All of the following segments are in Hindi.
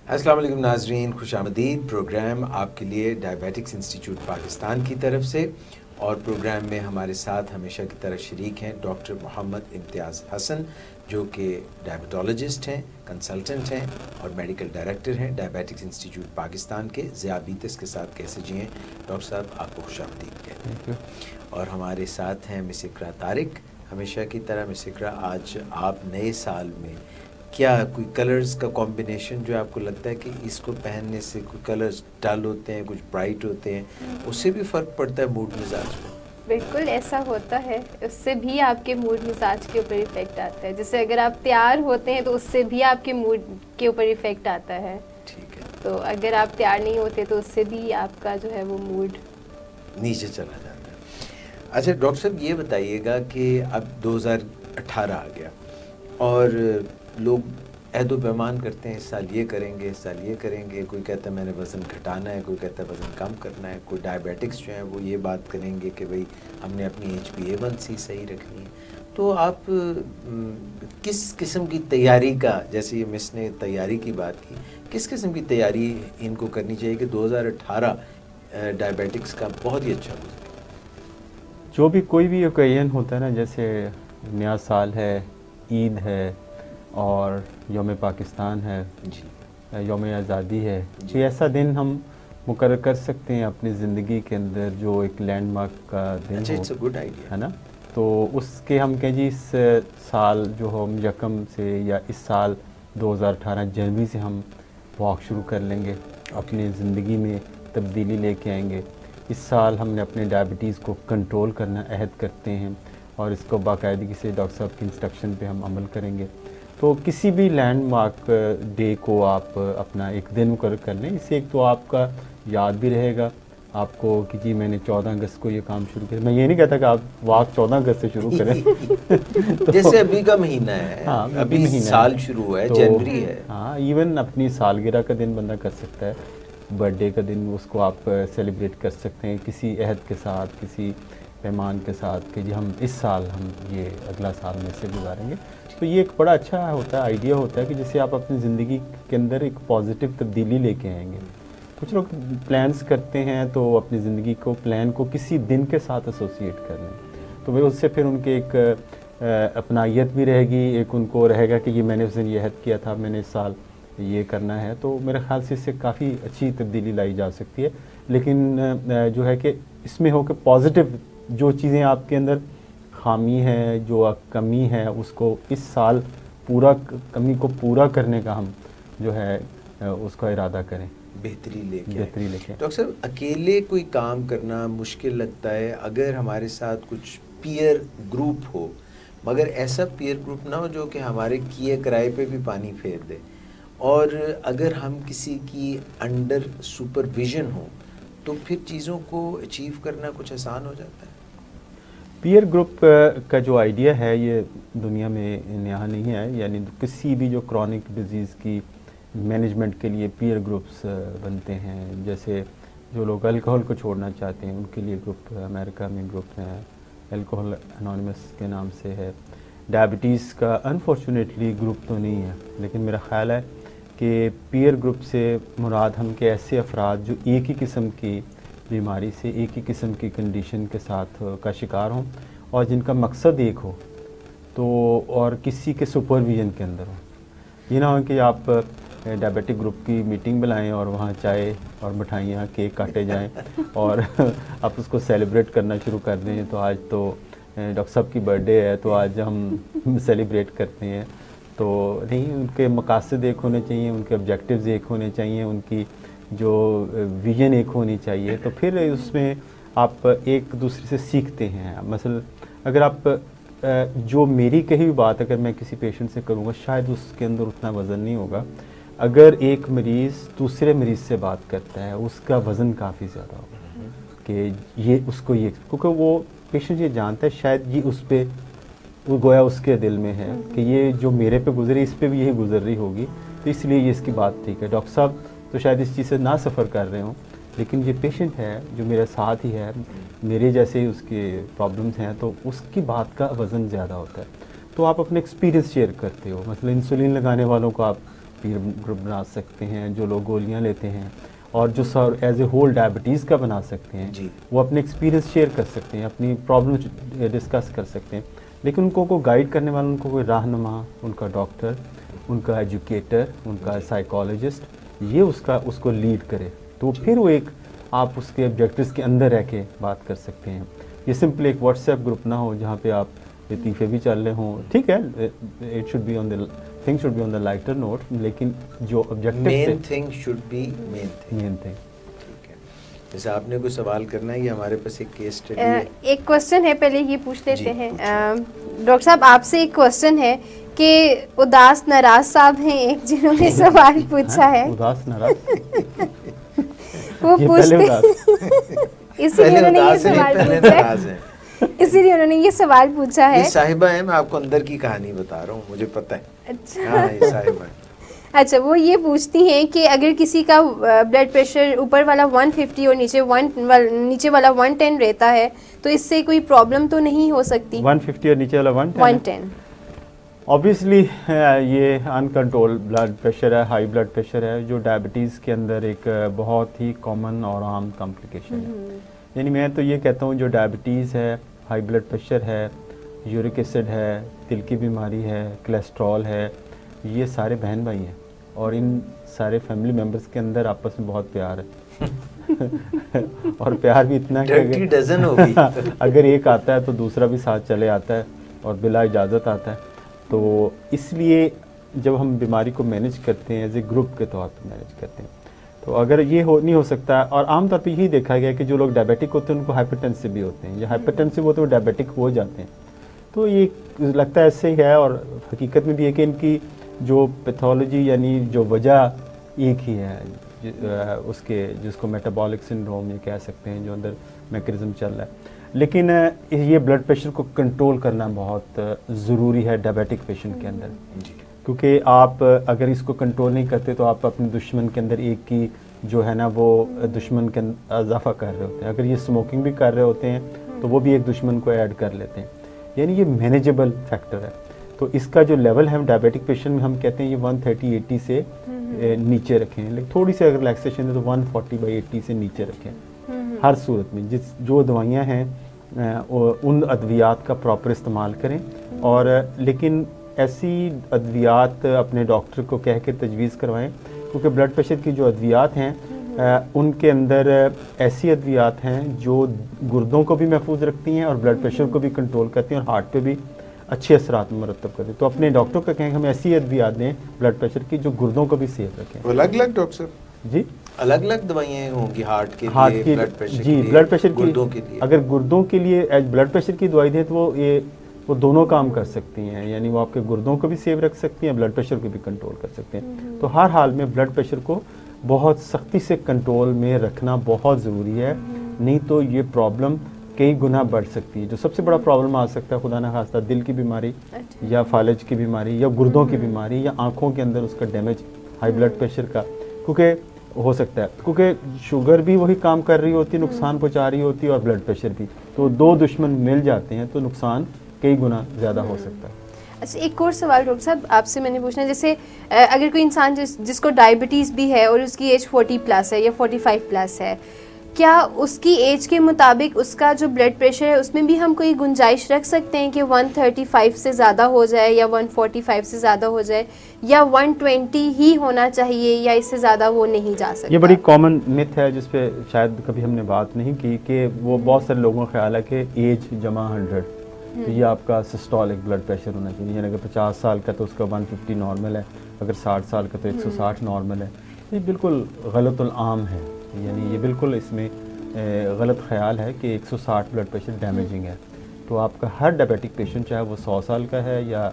अस्सलाम वालेकुम नाजरीन, खुशामदीद। प्रोग्राम आपके लिए डायबिटिक्स इंस्टीट्यूट पाकिस्तान की तरफ से, और प्रोग्राम में हमारे साथ हमेशा की तरह शरीक हैं डॉक्टर मोहम्मद इम्तियाज़ हसन, जो कि डायबिटोलॉजिस्ट हैं, कंसल्टेंट हैं और मेडिकल डायरेक्टर हैं डायबिटिक्स इंस्टीट्यूट पाकिस्तान के। ज़ियाबीतस के साथ कैसे जिएँ, डॉक्टर साहब आपको खुशामदीद कहते हैं। और हमारे साथ हैं मिस इकरा तारिक, हमेशा की तरह। मिस इकरा, आज आप नए साल में क्या कोई कलर्स का कॉम्बिनेशन जो आपको लगता है कि इसको पहनने से कोई कलर्स डल होते हैं, कुछ ब्राइट होते हैं, उससे भी फ़र्क पड़ता है मूड मिजाज में? बिल्कुल ऐसा होता है, उससे भी आपके मूड मिजाज के ऊपर इफ़ेक्ट आता है। जैसे अगर आप तैयार होते हैं तो उससे भी आपके मूड के ऊपर इफ़ेक्ट आता है। ठीक है। तो अगर आप तैयार नहीं होते तो उससे भी आपका जो है वो मूड नीचे चला जाता है। अच्छा डॉक्टर साहब, ये बताइएगा कि अब 2018 आ गया और लोग अहदो पैमान करते हैं, इस साल ये करेंगे, इस साल ये करेंगे। कोई कहता है मैंने वज़न घटाना है, कोई कहता है वज़न कम करना है, कोई डायबिटिक्स जो है वो ये बात करेंगे कि भाई हमने अपनी HbA1c सही रखनी है। तो आप किस किस्म की तैयारी का, जैसे ये मिस ने तैयारी की बात की, किस किस्म की तैयारी इनको करनी चाहिए कि 2018 डायबिटिक्स का बहुत ही अच्छा गुजरे? जो भी कोई भी ओकेजन होता है ना, जैसे नया साल है, ईद है और यौम पाकिस्तान है जी, यौम आज़ादी है, तो ऐसा दिन हम मुकर्रर कर सकते हैं अपनी ज़िंदगी के अंदर जो एक लैंडमार्क का दिन अच्छा, हो, इट्स अ गुड आइडिया, है ना। तो उसके हम कहें जी, इस साल जो हम यकम से या इस साल 2018 जनवरी से हम वॉक शुरू कर लेंगे, अपनी ज़िंदगी में तब्दीली लेके आएंगे। इस साल हमने अपने डायबिटीज़ को कंट्रोल करना अहद करते हैं और इसको बाकायदगी से डॉक्टर साहब की इंस्ट्रक्शन पे हम अमल करेंगे। तो किसी भी लैंडमार्क डे को आप अपना एक दिन मुकर्रर कर लें। इससे एक तो आपका याद भी रहेगा आपको कि जी मैंने 14 अगस्त को ये काम शुरू किया। मैं ये नहीं कहता कि आप वॉक 14 अगस्त से शुरू करें तो जैसे अभी का महीना है, हाँ, अभी महीना साल शुरू हुआ है, तो जनवरी है। हाँ, इवन अपनी सालगिरह का दिन बंदा कर सकता है, बर्थडे का दिन उसको आप सेलिब्रेट कर सकते हैं किसी अहद के साथ, किसी पैमान के साथ कि जी हम इस साल हम ये अगला साल में से गुजारेंगे। तो ये एक बड़ा अच्छा होता है, आइडिया होता है कि जैसे आप अपनी ज़िंदगी के अंदर एक पॉजिटिव तब्दीली लेके आएंगे। कुछ लोग प्लान्स करते हैं तो अपनी ज़िंदगी को प्लान को किसी दिन के साथ एसोसिएट कर लें, तो वे उससे फिर उनके एक अपनायत भी रहेगी, एक उनको रहेगा कि ये मैंने उस दिन ये अहद किया था, मैंने इस साल ये करना है। तो मेरे ख़्याल से इससे काफ़ी अच्छी तब्दीली लाई जा सकती है। लेकिन जो है कि इसमें हो कि पॉजिटिव जो चीज़ें आपके अंदर खामी है, जो कमी है, उसको इस साल पूरा कमी को पूरा करने का हम जो है उसका इरादा करें, बेहतरी लेके डॉक्टर साहब, अकेले कोई काम करना मुश्किल लगता है। अगर हमारे साथ कुछ पीयर ग्रुप हो, मगर ऐसा पीयर ग्रुप ना हो जो कि हमारे किए किराए पे भी पानी फेर दे, और अगर हम किसी की अंडर सुपरविज़न हो तो फिर चीज़ों को अचीव करना कुछ आसान हो जाता है। पीयर ग्रुप का जो आइडिया है ये दुनिया में नया नहीं है, यानी किसी भी जो क्रॉनिक डिजीज़ की मैनेजमेंट के लिए पीयर ग्रुप्स बनते हैं। जैसे जो लोग अल्कोहल को छोड़ना चाहते हैं उनके लिए ग्रुप, अमेरिका में ग्रुप है, अल्कोहल एनोनिमस के नाम से है। डायबिटीज़ का अनफॉर्चुनेटली ग्रुप तो नहीं है, लेकिन मेरा ख़्याल है कि पीयर ग्रुप से मुराद हम के ऐसे अफराद जो एक ही किस्म की बीमारी से, एक ही किस्म की कंडीशन के साथ का शिकार हों और जिनका मकसद एक हो, तो और किसी के सुपरविजन के अंदर हो। ये ना हो कि आप डायबिटिक ग्रुप की मीटिंग बुलाएं और वहाँ चाय और मिठाइयाँ, केक काटे जाएं और आप उसको सेलिब्रेट करना शुरू कर दें। तो आज तो डॉक्टर साहब की बर्थडे है तो आज हम सेलिब्रेट करते हैं। तो नहीं, उनके मकासद एक होने चाहिए, उनके ऑब्जेक्टिव्स एक होने चाहिए, उनकी जो विजन एक होनी चाहिए। तो फिर उसमें आप एक दूसरे से सीखते हैं। मसलन अगर आप जो मेरी कही हुई बात अगर मैं किसी पेशेंट से करूँगा, शायद उसके अंदर उतना वज़न नहीं होगा। अगर एक मरीज़ दूसरे मरीज़ से बात करता है, उसका वज़न काफ़ी ज़्यादा होगा कि ये उसको ये, क्योंकि वो पेशेंट ये जानता है शायद ये उस पर वो गोया उसके दिल में है कि ये जो मेरे पे गुजरी इस पे भी यही गुजर रही होगी, तो इसलिए ये इसकी बात ठीक है। डॉक्टर साहब तो शायद इस चीज़ से ना सफ़र कर रहे हों, लेकिन ये पेशेंट है जो मेरे साथ ही है, मेरे जैसे ही उसके प्रॉब्लम्स हैं, तो उसकी बात का वज़न ज़्यादा होता है। तो आप अपने एक्सपीरियंस शेयर करते हो। मतलब इंसुलिन लगाने वालों को आप पीयर ग्रुप बना सकते हैं, जो लोग गोलियां लेते हैं और जो sir as a whole diabetes का बना सकते हैं जी। वो अपने एक्सपीरियंस शेयर कर सकते हैं, अपनी प्रॉब्लम डिस्कस कर सकते हैं। लेकिन उनको को गाइड करने वाला, उनको कोई रहनुमा, उनका डॉक्टर, उनका एजुकेटर, उनका साइकोलॉजिस्ट, ये उसको लीड करे, तो फिर वो एक आप उसके ऑब्जेक्टिव्स के अंदर रह के बात कर सकते हैं। ये सिंपल एक व्हाट्सएप ग्रुप ना हो जहाँ पे आप लतीफ़े भी चल रहे हों, ठीक है, it should be on the thing should be on the lighter note, लेकिन जो objective main thing should be main thing. ठीक है, जैसे आपने कोई सवाल करना है, ये हमारे पास एक केस स्टडी है। एक क्वेश्चन है, पहले ये पूछ लेते हैं। डॉक्टर साहब आपसे एक क्वेश्चन है कि उदास नाराज साहब हैं एक, जिन्होंने सवाल पूछा है। उदास नाराज वो पूछते इसीलिए उन्होंने ये सवाल पूछा है, इसीलिए उन्होंने ये सवाल पूछा है। ये साहिबा है, मैं आपको अंदर की कहानी बता रहा हूँ, मुझे पता है। अच्छा, हाँ, ये साहिबा है। अच्छा, वो ये पूछती हैं कि अगर किसी का ब्लड प्रेशर ऊपर वाला 150 और नीचे वाला 110 रहता है, तो इससे कोई प्रॉब्लम तो नहीं हो सकती? 150 और नीचे वाला 110 ऑब्वियसली ये अनकंट्रोल ब्लड प्रेशर है, हाई ब्लड प्रेशर है, जो डायबिटीज़ के अंदर एक बहुत ही कॉमन और आम कॉम्प्लिकेशन है। यानी मैं तो ये कहता हूँ जो डायबिटीज़ है, हाई ब्लड प्रेशर है, यूरिक एसिड है, दिल की बीमारी है, कोलेस्ट्रॉल है, ये सारे बहन भाई हैं और इन सारे फैमिली मेम्बर्स के अंदर आपस में बहुत प्यार है और प्यार भी इतना कि डजन होगी अगर एक आता है तो दूसरा भी साथ चले आता है और बिला इजाज़त आता है। तो इसलिए जब हम बीमारी को मैनेज करते हैं एज ए ग्रुप के तौर पर मैनेज करते हैं, तो अगर ये नहीं हो सकता, और आमतौर पर यही देखा गया कि जो लोग डायबिटिक होते हैं उनको हाइपरटेंसिव भी होते हैं, या हाइपरटेंसिव होते हैं वो डायबिटिक हो जाते हैं। तो ये लगता है ऐसे ही है और हकीकत में भी है कि इनकी जो पैथोलॉजी यानी जो वजह एक ही है, उसके जिसको मेटाबॉलिक सिंड्रोम ये कह सकते हैं, जो अंदर मैकेनिज्म चल रहा है। लेकिन ये ब्लड प्रेशर को कंट्रोल करना बहुत ज़रूरी है डायबिटिक पेशेंट के अंदर, क्योंकि आप अगर इसको कंट्रोल नहीं करते तो आप अपने दुश्मन के अंदर एक की जो है ना वो दुश्मन के इजाफा कर रहे होते हैं। अगर ये स्मोकिंग भी कर रहे होते हैं तो वो भी एक दुश्मन को ऐड कर लेते हैं, यानी ये मैनेजेबल फैक्टर है। तो इसका जो लेवल है डायबिटिक पेशेंट में हम कहते हैं ये 130/80 से नीचे रखें, लेकिन थोड़ी सी अगर रिलैक्सेशन है तो 140/80 से नीचे रखें हर सूरत में। जो दवाइयाँ हैं उन अद्वियात का प्रॉपर इस्तेमाल करें, और लेकिन ऐसी अद्वियात अपने डॉक्टर को कह के तजवीज़ करवाएं, क्योंकि ब्लड प्रेशर की जो अद्वियात हैं उनके अंदर ऐसी अद्वियात हैं जो गुर्दों को भी महफूज रखती हैं और ब्लड प्रेशर को भी कंट्रोल करती हैं और हार्ट पे भी अच्छे असरात मुरतब करती हैं। तो अपने डॉक्टर को कहें हम ऐसी अद्वियात दें ब्लड प्रेशर की जो गुर्दों को भी सेफ रखें। अलग अलग डॉक्टर जी अलग अलग दवाइयाँ होंगी हार्ट के लिए, ब्लड प्रेशर जी, ब्लड प्रेशर गुर्दों के लिए। अगर गुर्दों के लिए ब्लड प्रेशर की दवाई दें तो वो दोनों काम कर सकती हैं, यानी वो आपके गुर्दों को भी सेव रख सकती हैं, ब्लड प्रेशर को भी कंट्रोल कर सकते हैं। तो हर हाल में ब्लड प्रेशर को बहुत सख्ती से कंट्रोल में रखना बहुत ज़रूरी है, नहीं तो ये प्रॉब्लम कई गुना बढ़ सकती है। जो सबसे बड़ा प्रॉब्लम आ सकता है खुदा न खास्ता दिल की बीमारी या फालज की बीमारी या गुर्दों की बीमारी या आँखों के अंदर उसका डैमेज हाई ब्लड प्रेशर का, क्योंकि हो सकता है क्योंकि शुगर भी वही काम कर रही होती है, नुकसान पहुँचा रही होती है, और ब्लड प्रेशर भी, तो दो दुश्मन मिल जाते हैं तो नुकसान कई गुना ज़्यादा हो सकता है। अच्छा, एक और सवाल डॉक्टर साहब आपसे मैंने पूछना है, जैसे अगर कोई इंसान जिसको डायबिटीज़ भी है और उसकी एज 40+ है या 45+ है, क्या उसकी एज के मुताबिक उसका जो ब्लड प्रेशर है उसमें भी हम कोई गुंजाइश रख सकते हैं कि 135 से ज़्यादा हो जाए या 145 से ज़्यादा हो जाए, या 120 ही होना चाहिए या इससे ज़्यादा वो नहीं जा सकता? ये बड़ी कॉमन मिथ है जिस पे शायद कभी हमने बात नहीं की, कि वो बहुत सारे लोगों का ख्याल है कि एज जमा 100 तो ये आपका सिस्टोलिक ब्लड प्रेशर होना चाहिए, यानी अगर 50 साल का तो उसका 150 नॉर्मल है, अगर 60 साल का तो 160 नॉर्मल है। ये बिल्कुल गलतुल आम है, यानी ये बिल्कुल इसमें गलत ख्याल है कि 160 ब्लड प्रेशर डैमेजिंग है। तो आपका हर डायबिटिक पेशेंट चाहे वो 100 साल का है या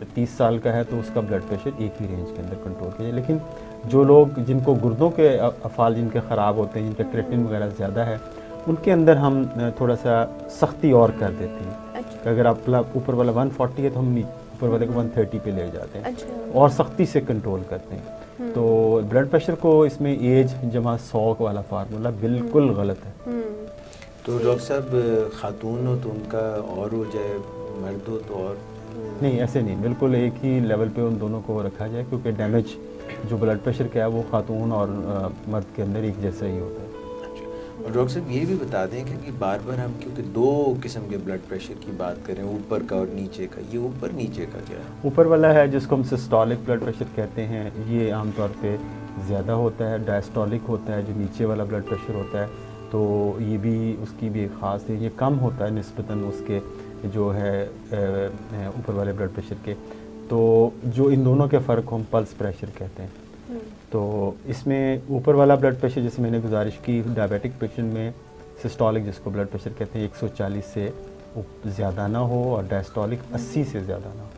30 साल का है तो उसका ब्लड प्रेशर एक ही रेंज के अंदर कंट्रोल किया। लेकिन जो लोग जिनको गुर्दों के अफ़ाल जिनके ख़राब होते हैं, जिनका क्रेटिन वगैरह ज़्यादा है, उनके अंदर हम थोड़ा सा सख्ती और कर देते हैं। अच्छा। अगर आप ऊपर वाला 140 है तो हम ऊपर वाले को 130 पे ले जाते हैं। अच्छा। और सख्ती से कंट्रोल करते हैं। तो ब्लड प्रेशर को इसमें एज जमा 100 वाला फार्मूला बिल्कुल गलत है। तो डॉक्टर साहब खातून हो तो उनका और हो जाए, मर्द हो तो और नहीं, ऐसे नहीं, बिल्कुल एक ही लेवल पे उन दोनों को रखा जाए, क्योंकि डैमेज जो ब्लड प्रेशर का है वो खातून और मर्द के अंदर एक जैसा ही होता है। और डॉक्टर साहब ये भी बता दें कि बार बार हम क्योंकि दो किस्म के ब्लड प्रेशर की बात करें, ऊपर का और नीचे का, ये ऊपर नीचे का क्या है? ऊपर वाला है जिसको हम सिस्टोलिक ब्लड प्रेशर कहते हैं, ये आमतौर पे ज़्यादा होता है। डायस्टोलिक होता है जो नीचे वाला ब्लड प्रेशर होता है, तो ये भी उसकी भी एक ख़ास है, ये कम होता है निस्बतन उसके जो है ऊपर वाले ब्लड प्रेशर के। तो जो इन दोनों के फ़र्क को हम पल्स प्रेशर कहते हैं। तो इसमें ऊपर वाला ब्लड प्रेशर, जैसे मैंने गुजारिश की, डायबिटिक पेशेंट में सिस्टोलिक जिसको ब्लड प्रेशर कहते हैं 140 से ज़्यादा ना हो, और डायस्टोलिक 80 से ज़्यादा ना हो।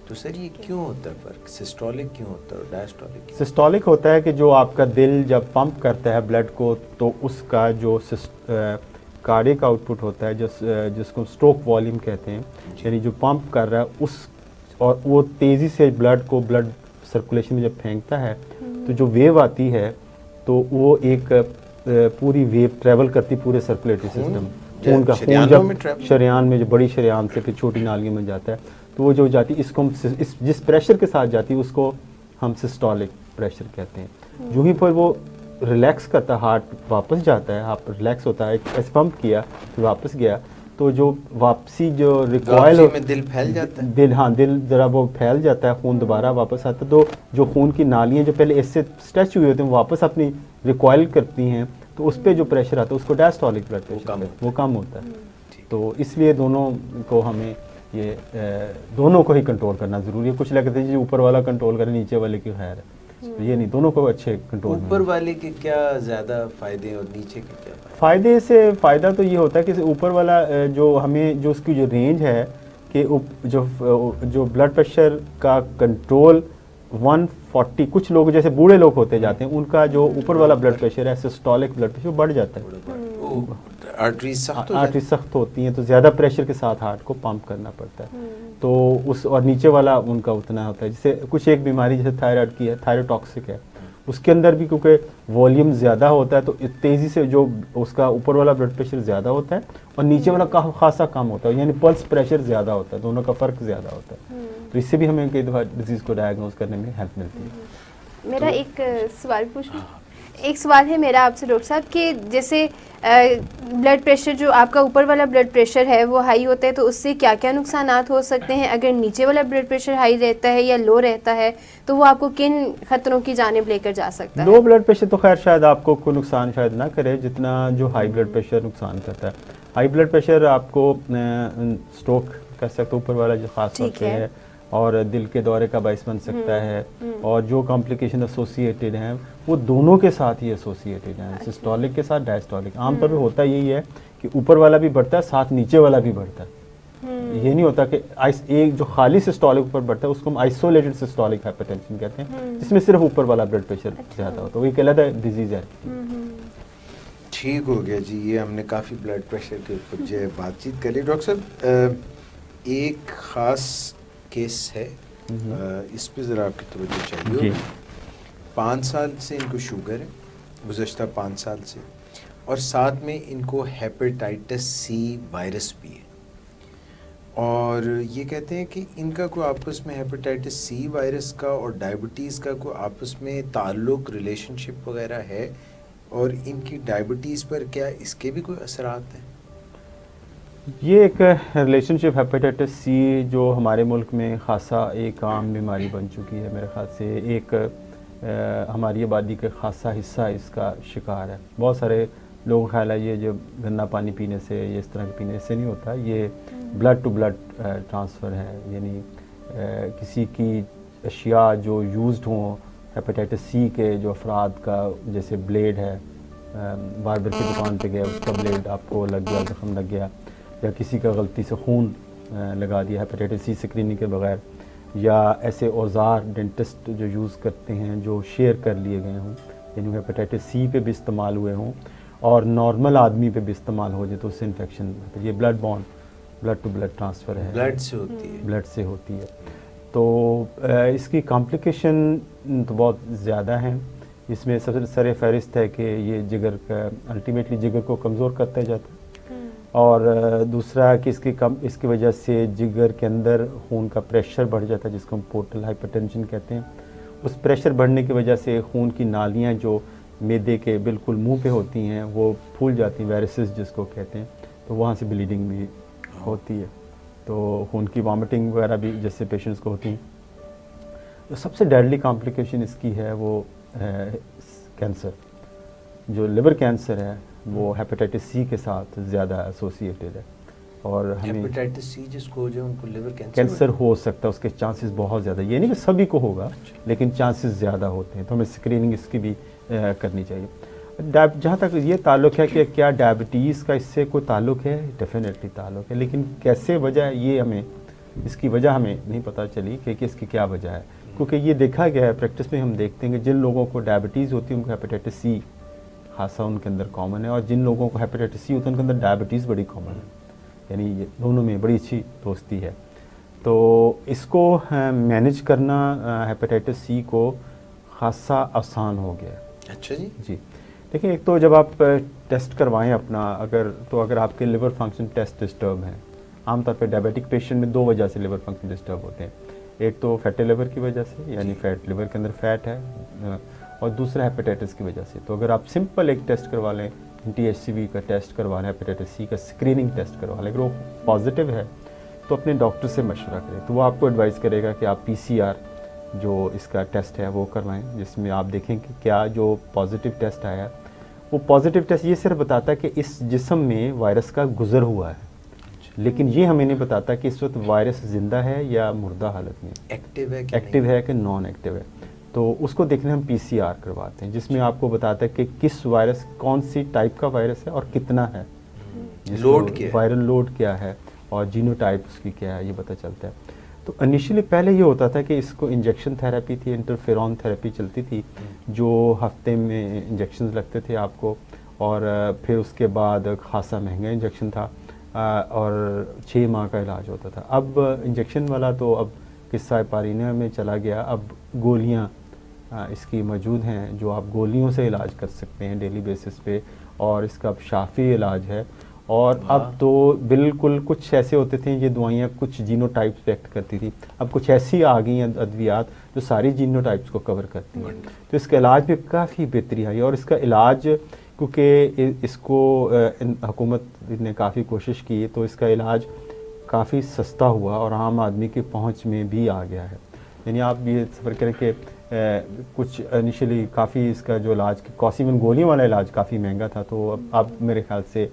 तो सर ये क्यों होता है फ़र्क? सिस्टोलिक क्यों होता है और डायस्टोलिक? सिस्टोलिक होता है कि जो आपका दिल जब पंप करता है ब्लड को, तो उसका जो कार्डियक आउटपुट होता है, जिसको स्ट्रोक वॉल्यूम कहते हैं, यानी जो पंप कर रहा है उस, और वो तेज़ी से ब्लड सर्कुलेशन में जब फेंकता है तो जो वेव आती है तो वो एक पूरी वेव ट्रैवल करती पूरे सर्कुलेटरी सिस्टम, खून का खून जब शरेयान में, जो बड़ी शरेयान से फिर छोटी नालियों में जाता है, तो वो जो जाती, इसको हम जिस प्रेशर के साथ जाती है उसको हम सिस्टोलिक प्रेशर कहते हैं। जो ही पर वो रिलैक्स करता है, हार्ट वापस जाता है, हार्ट रिलैक्स होता है, ऐसे पंप किया फिर वापस गया, तो जो वापसी जो रिकॉयल में दिल फैल जाता है, दिल ज़रा वो फैल जाता है, खून दोबारा वापस आता है, तो जो खून की नालियाँ जो पहले इससे स्ट्रेच हुई होती हैं वापस अपनी रिकॉयल करती हैं, तो उस पर जो प्रेशर आता है उसको डायस्टोलिक ब्लड प्रेशर वो कम होता है। तो इसलिए दोनों को हमें ये दोनों को ही कंट्रोल करना ज़रूरी है। कुछ लगता है जी ऊपर वाला कंट्रोल करे, नीचे वाले की खैर है, तो ये नहीं, दोनों को अच्छे कंट्रोल। ऊपर वाले के क्या ज़्यादा फ़ायदे और नीचे के क्या फ़ायदे? से फ़ायदा तो ये होता है कि ऊपर वाला जो हमें जो उसकी जो रेंज है कि जो ब्लड प्रेशर का कंट्रोल 140, कुछ लोग जैसे बूढ़े लोग होते जाते हैं, उनका जो ऊपर वाला ब्लड प्रेशर है सिस्टोलिक ब्लड प्रेशर बढ़ जाता है, आर्टरी सख्त होती हैं, तो ज़्यादा प्रेशर के साथ हार्ट को पंप करना पड़ता है, तो उस, और नीचे वाला उनका उतना होता है। जैसे कुछ एक बीमारी जैसे थायराइड की है, थायरोटॉक्सिक है, उसके अंदर भी क्योंकि वॉल्यूम ज़्यादा होता है तो तेज़ी से जो उसका ऊपर वाला ब्लड प्रेशर ज़्यादा होता है और नीचे वाला खासा कम होता है, यानी पल्स प्रेशर ज़्यादा होता है, दोनों का फ़र्क ज़्यादा होता है। तो इससे भी हमें कई दफ़ा डिजीज़ को डायग्नोज करने में हेल्प मिलती है। मेरा एक सवाल पूछूं? एक सवाल है मेरा आपसे डॉक्टर साहब कि जैसे ब्लड प्रेशर, जो आपका ऊपर वाला ब्लड प्रेशर है वो हाई होता है, तो उससे क्या क्या नुकसानात हो सकते हैं? अगर नीचे वाला ब्लड प्रेशर हाई रहता है या लो रहता है तो वो आपको किन खतरों की जानिब लेकर जा सकता है? लो ब्लड प्रेशर तो खैर शायद आपको कोई नुकसान शायद ना करे जितना जो हाई ब्लड प्रेशर नुकसान करता है। हाई ब्लड प्रेशर आपको स्ट्रोक कर सकता है, ऊपर वाला जो खास तौर पे है, और दिल के दौरे का बाइस बन सकता है, और जो कॉम्प्लिकेशन एसोसिएटेड हैं वो दोनों के साथ ही एसोसिएटेड हैं, सिस्टोलिक के साथ डायस्टोलिक। आमतौर पे होता यही है कि ऊपर वाला भी बढ़ता है साथ नीचे वाला भी बढ़ता है। ये नहीं होता कि एक जो खाली सिस्टोलिक ऊपर बढ़ता है उसको हम आइसोलेटेड सिस्टोलिक हाइपरटेंशन कहते हैं, जिसमें सिर्फ ऊपर वाला ब्लड प्रेशर ज़्यादा होता है, वो एक अलग डिजीज है। ठीक हो गया जी, ये हमने काफ़ी ब्लड प्रेशर के ऊपर जो बातचीत करी। डॉक्टर साहब एक ख़ास केस है, इस पे ज़रा आपकी तवज्जो चाहिए। 5 साल से इनको शुगर है, गुज़श्ता 5 साल से, और साथ में इनको हेपेटाइटिस सी वायरस भी है, और ये कहते हैं कि इनका कोई आपस में हेपेटाइटिस सी वायरस का और डायबिटीज़ का कोई आपस में ताल्लुक़, रिलेशनशिप वगैरह है, और इनकी डायबिटीज़ पर क्या इसके भी कोई असरात हैं? ये एक रिलेशनशिप हेपेटाइटिस सी जो हमारे मुल्क में खासा एक आम बीमारी बन चुकी है, मेरे ख्याल से एक हमारी आबादी का खासा हिस्सा इसका शिकार है। बहुत सारे लोगों का ख्याल है ये जो गंदा पानी पीने से, ये इस तरह के पीने से नहीं होता, ये ब्लड टू ब्लड ट्रांसफ़र है, यानी किसी की अशिया जो यूज्ड हों हेपेटाइटिस सी के जो अफराद का, जैसे ब्लेड है, बार्बर की दुकान पे गया उसका ब्लेड आपको लग गया, ज़ख्म लग गया, या किसी का गलती से खून लगा दिया हेपेटाइटिस सी स्क्रीनिंग के बगैर, या ऐसे औज़ार डेंटिस्ट जो यूज़ करते हैं जो शेयर कर लिए गए हों, यानी हेपेटाइटिस सी पे भी इस्तेमाल हुए हों और नॉर्मल आदमी पे भी इस्तेमाल हो जाए तो उससे इन्फेक्शन, ये blood bond, blood to blood transfer है, ब्लड से होती है, ब्लड से होती है। तो इसकी कॉम्प्लिकेशन तो बहुत ज़्यादा हैं। इसमें सबसे सर फहरिस्त है कि ये जिगर का, अल्टीमेटली जिगर को कमज़ोर करता जाता है, और दूसरा कि इसकी वजह से जिगर के अंदर खून का प्रेशर बढ़ जाता है, जिसको हम पोर्टल हाइपरटेंशन कहते हैं। उस प्रेशर बढ़ने की वजह से खून की नालियाँ जो मैदे के बिल्कुल मुंह पे होती हैं वो फूल जाती हैं, वेरिसेस जिसको कहते हैं, तो वहाँ से ब्लीडिंग भी होती है। तो खून की वॉमिटिंग वगैरह भी जैसे पेशेंट्स को होती हैं। तो सबसे डेडली कॉम्प्लिकेशन इसकी है वो है कैंसर। जो लिवर कैंसर है वो हेपेटाइटिस सी के साथ ज़्यादा एसोसिएटेड है, और हमें हेपेटाइटिस सी जिसको हो जाए उनको लिवर कैंसर हो सकता है, उसके चांसेस बहुत ज़्यादा, ये नहीं कि सभी को होगा लेकिन चांसेस ज़्यादा होते हैं, तो हमें स्क्रीनिंग इसकी भी करनी चाहिए। जहाँ तक ये ताल्लुक़ है कि क्या डायबिटीज़ का इससे कोई ताल्लुक़ है, डेफिनेटली ताल्लुक़ है, लेकिन कैसे वजह है ये हमें, इसकी वजह हमें नहीं पता चली कि इसकी क्या वजह है। क्योंकि ये देखा गया है प्रैक्टिस में, हम देखते हैं कि जिन लोगों को डायबिटीज़ होती है उनको हेपेटाइटिस सी खासा उनके अंदर कॉमन है, और जिन लोगों को हेपेटाइटिस सी होता है उनके अंदर डायबिटीज़ बड़ी कॉमन है, यानी ये दोनों में बड़ी अच्छी दोस्ती है। तो इसको मैनेज करना हेपेटाइटिस सी को खासा आसान हो गया। अच्छा जी। देखिए, एक तो जब आप टेस्ट करवाएं अपना, अगर आपके लिवर फंक्शन टेस्ट डिस्टर्ब हैं, आमतौर पे डायबिटिक पेशेंट में दो वजह से लिवर फंक्शन डिस्टर्ब होते हैं। एक तो फैटी लिवर की वजह से, यानी फैट लिवर के अंदर फैट है, और दूसरा हेपेटाइटिस की वजह से। तो अगर आप सिंपल एक टेस्ट करवा लें, THCV का टेस्ट करवा लें, हेपेटाइटिस सी का स्क्रीनिंग टेस्ट करवा लें, अगर वो पॉजिटिव है तो अपने डॉक्टर से मशवरा करें, तो वो आपको एडवाइस करेगा कि आप PCR जो इसका टेस्ट है वो करवाएं, जिसमें आप देखें कि क्या जो पॉजिटिव टेस्ट आया, वो पॉजिटिव टेस्ट ये सिर्फ बताता है कि इस जिस्म में वायरस का गुजर हुआ है, लेकिन ये हमें नहीं बताता कि इस वक्त वायरस ज़िंदा है या मुर्दा हालत में, एक्टिव है कि नॉन एक्टिव है। तो उसको देखने हम PCR करवाते हैं, जिसमें आपको बताता है कि किस वायरस, कौन सी टाइप का वायरस है और कितना है, वायरल लोड क्या है और जीनोटाइप उसकी क्या है, ये पता चलता है। तो इनिशियली पहले ये होता था कि इसको इंजेक्शन थेरेपी थी, इंटरफेरॉन थेरेपी चलती थी, जो हफ्ते में इंजेक्शन लगते थे आपको, और फिर उसके बाद खासा महंगा इंजेक्शन था, और 6 माह का इलाज होता था। अब इंजेक्शन वाला तो अब किस्सा पारीना में चला गया, अब गोलियां इसकी मौजूद हैं जो आप गोलियों से इलाज कर सकते हैं डेली बेसिस पे, और इसका अब शाफी इलाज है। और अब तो बिल्कुल कुछ ऐसे होते थे ये दवाइयाँ कुछ जीनोटाइप्स एक्ट करती थी, अब कुछ ऐसी आ गई हैं अद्वियात जो सारी जीनोटाइप्स को कवर करती हैं। तो इसका इलाज में काफ़ी बेहतरी आई, और इसका इलाज क्योंकि इसको हुकूमत ने काफ़ी कोशिश की, तो इसका इलाज काफ़ी सस्ता हुआ और आम आदमी की पहुंच में भी आ गया है। यानी आप ये सफ़र करें कि कुछ इनिशियली काफ़ी इसका जो इलाज कॉसिमन गोलियों वाला इलाज काफ़ी महंगा था, तो अब मेरे ख्याल से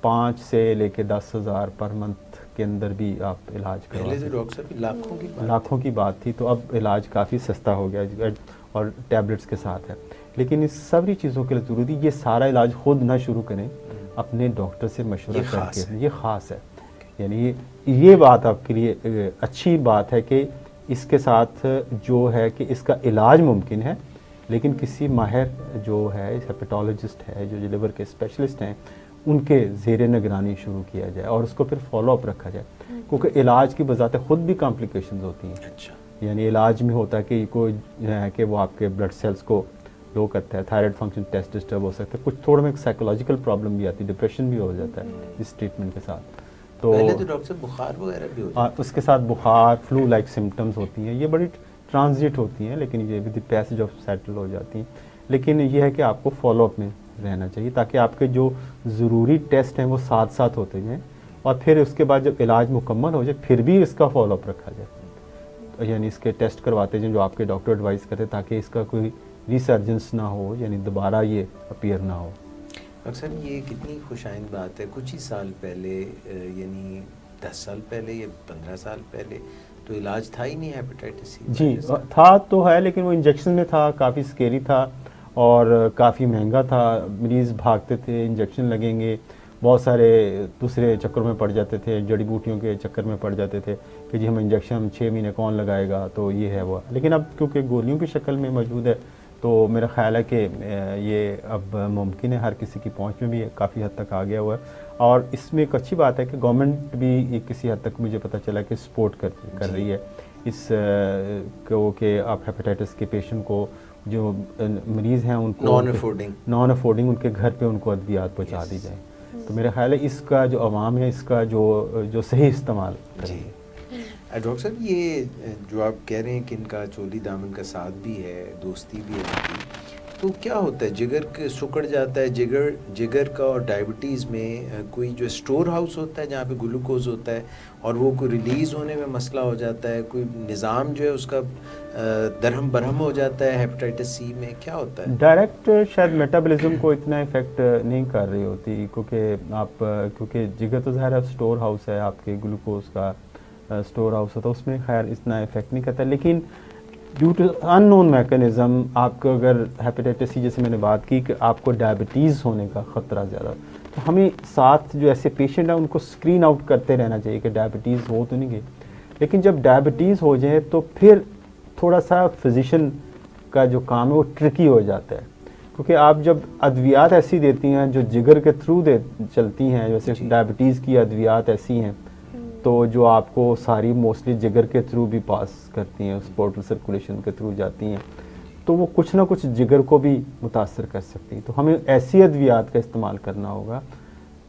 5 से लेके 10,000 पर मंथ के अंदर भी आप इलाज करवा। पहले तो डॉक्टर साहब लाखों की बात थी, तो अब इलाज काफ़ी सस्ता हो गया और टैबलेट्स के साथ है। लेकिन इस सारी चीज़ों के लिए ज़रूरी ये सारा इलाज खुद ना शुरू करें, अपने डॉक्टर से मशवरा करके, ये ख़ास है। यानी ये बात आपके लिए अच्छी बात है कि इसके साथ जो है कि इसका इलाज मुमकिन है, लेकिन किसी माहिर जो है, हेपेटोलॉजिस्ट है, जो लिवर के स्पेशलिस्ट हैं, उनके ज़ेरे निगरानी शुरू किया जाए और उसको फिर फॉलो अप रखा जाए, क्योंकि इलाज की बजाते खुद भी कॉम्प्लिकेशंस होती हैं। अच्छा। यानी इलाज में होता है कि कोई है कि वो आपके ब्लड सेल्स को लो करता है, थायराइड फंक्शन टेस्ट डिस्टर्ब हो सकता है, कुछ थोड़ा में साइकोलॉजिकल प्रॉब्लम भी आती है, डिप्रेशन भी हो जाता है इस ट्रीटमेंट के साथ। तो पहले तो डॉक्टर बुखार वगैरह भी होता है, उसके साथ बुखार, फ्लू लाइक सिम्टम्स होती हैं, ये बड़ी ट्रांजिट होती हैं, लेकिन ये with the passage of settle हो जाती हैं। लेकिन ये है कि आपको फॉलोअप में रहना चाहिए, ताकि आपके जो ज़रूरी टेस्ट हैं वो साथ साथ होते जाएँ, और फिर उसके बाद जब इलाज मुकम्मल हो जाए फिर भी इसका फॉलोअप रखा जाए। तो यानी इसके टेस्ट करवाते जाएँ जो आपके डॉक्टर एडवाइस करते, ताकि इसका कोई रिसर्जेंस ना हो, यानी दोबारा ये अपीयर ना हो। अक्सर ये कितनी खुशाइंद बात है, कुछ ही साल पहले, यानी 10 साल पहले या 15 साल पहले तो इलाज था ही नहीं हेपेटाइटिस सी। जी था तो है, लेकिन वो इंजेक्शन में था, काफ़ी स्केरी था और काफ़ी महंगा था, मरीज़ भागते थे, इंजेक्शन लगेंगे, बहुत सारे दूसरे चक्कर में पड़ जाते थे, जड़ी बूटियों के चक्कर में पड़ जाते थे कि जी हम इंजेक्शन 6 महीने कौन लगाएगा, तो ये है वो। लेकिन अब क्योंकि गोलियों की शक्ल में मौजूद है, तो मेरा ख़्याल है कि ये अब मुमकिन है, हर किसी की पहुंच में भी काफ़ी हद तक आ गया हुआ है। और इसमें एक अच्छी बात है कि गवर्नमेंट भी किसी हद तक मुझे पता चला कि सपोर्ट कर रही है इस को कि आप हेपेटाइटिस के पेशेंट को, जो मरीज़ हैं उनको नॉन अफोर्डिंग उनके घर पे उनको अद्वियात पहुँचा दी जाए। तो मेरा ख्याल है इसका जो अवाम है इसका जो सही इस्तेमाल करेंगे। डॉक्टर साहब, ये जो आप कह रहे हैं कि इनका चोली दामन का साथ भी है, दोस्ती भी है इनकी, तो क्या होता है जिगर के सिकुड़ जाता है जिगर का, और डायबिटीज़ में कोई जो स्टोर हाउस होता है जहाँ पे ग्लूकोज होता है और वो कोई रिलीज़ होने में मसला हो जाता है, कोई निज़ाम जो है उसका दरहम बरहम हो जाता है हेपेटाइटिस सी में, क्या होता है? डायरेक्ट शायद मेटाबॉलिज्म को इतना इफेक्ट नहीं कर रही होती, क्योंकि जिगर तो ज़ाहिर है स्टोर हाउस है, आपके ग्लूकोज का स्टोर हाउस है, तो उसमें खैर इतना इफेक्ट नहीं करता। लेकिन ड्यू टू अननोन मैकेनिज़्म आपको अगर हेपेटाइटिस सी, जैसे मैंने बात की कि आपको डायबिटीज़ होने का ख़तरा ज़्यादा, तो हमें साथ जो ऐसे पेशेंट हैं उनको स्क्रीन आउट करते रहना चाहिए कि डायबिटीज़ हो तो नहीं गई। लेकिन जब डायबिटीज़ हो जाए तो फिर थोड़ा सा फिजिशियन का जो काम है वो ट्रिकी हो जाता है, क्योंकि आप जब अद्वियात ऐसी देती हैं जो जिगर के थ्रू चलती हैं, जैसे डायबिटीज़ की अद्वियात ऐसी हैं तो जो आपको सारी मोस्टली जिगर के थ्रू भी पास करती हैं, उस पोर्टल सर्कुलेशन के थ्रू जाती हैं, तो वो कुछ ना कुछ जिगर को भी मुतासर कर सकती हैं। तो हमें ऐसी अद्वियात का इस्तेमाल करना होगा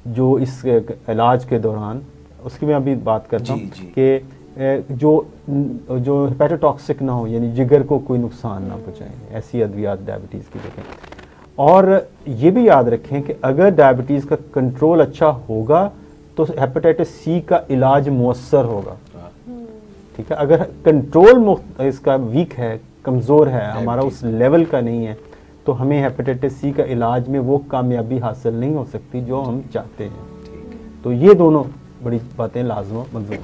जो इस इलाज के दौरान, उसकी मैं अभी बात करता हूँ कि जो हेपेटोटॉक्सिक ना हो, यानी जिगर को कोई नुकसान ना पहुँचाएं, ऐसी अद्वियात डायबिटीज़ की देखें। और ये भी याद रखें कि अगर डायबिटीज़ का कंट्रोल अच्छा होगा तो हेपेटाइटिस सी का इलाज मुअस्सर होगा, ठीक है। अगर कंट्रोल इसका वीक है, कमज़ोर है, हमारा उस लेवल का नहीं है, तो हमें हेपेटाइटिस सी का इलाज में वो कामयाबी हासिल नहीं हो सकती जो हम चाहते हैं। तो ये दोनों बड़ी बातें लाज़िम मंजूर।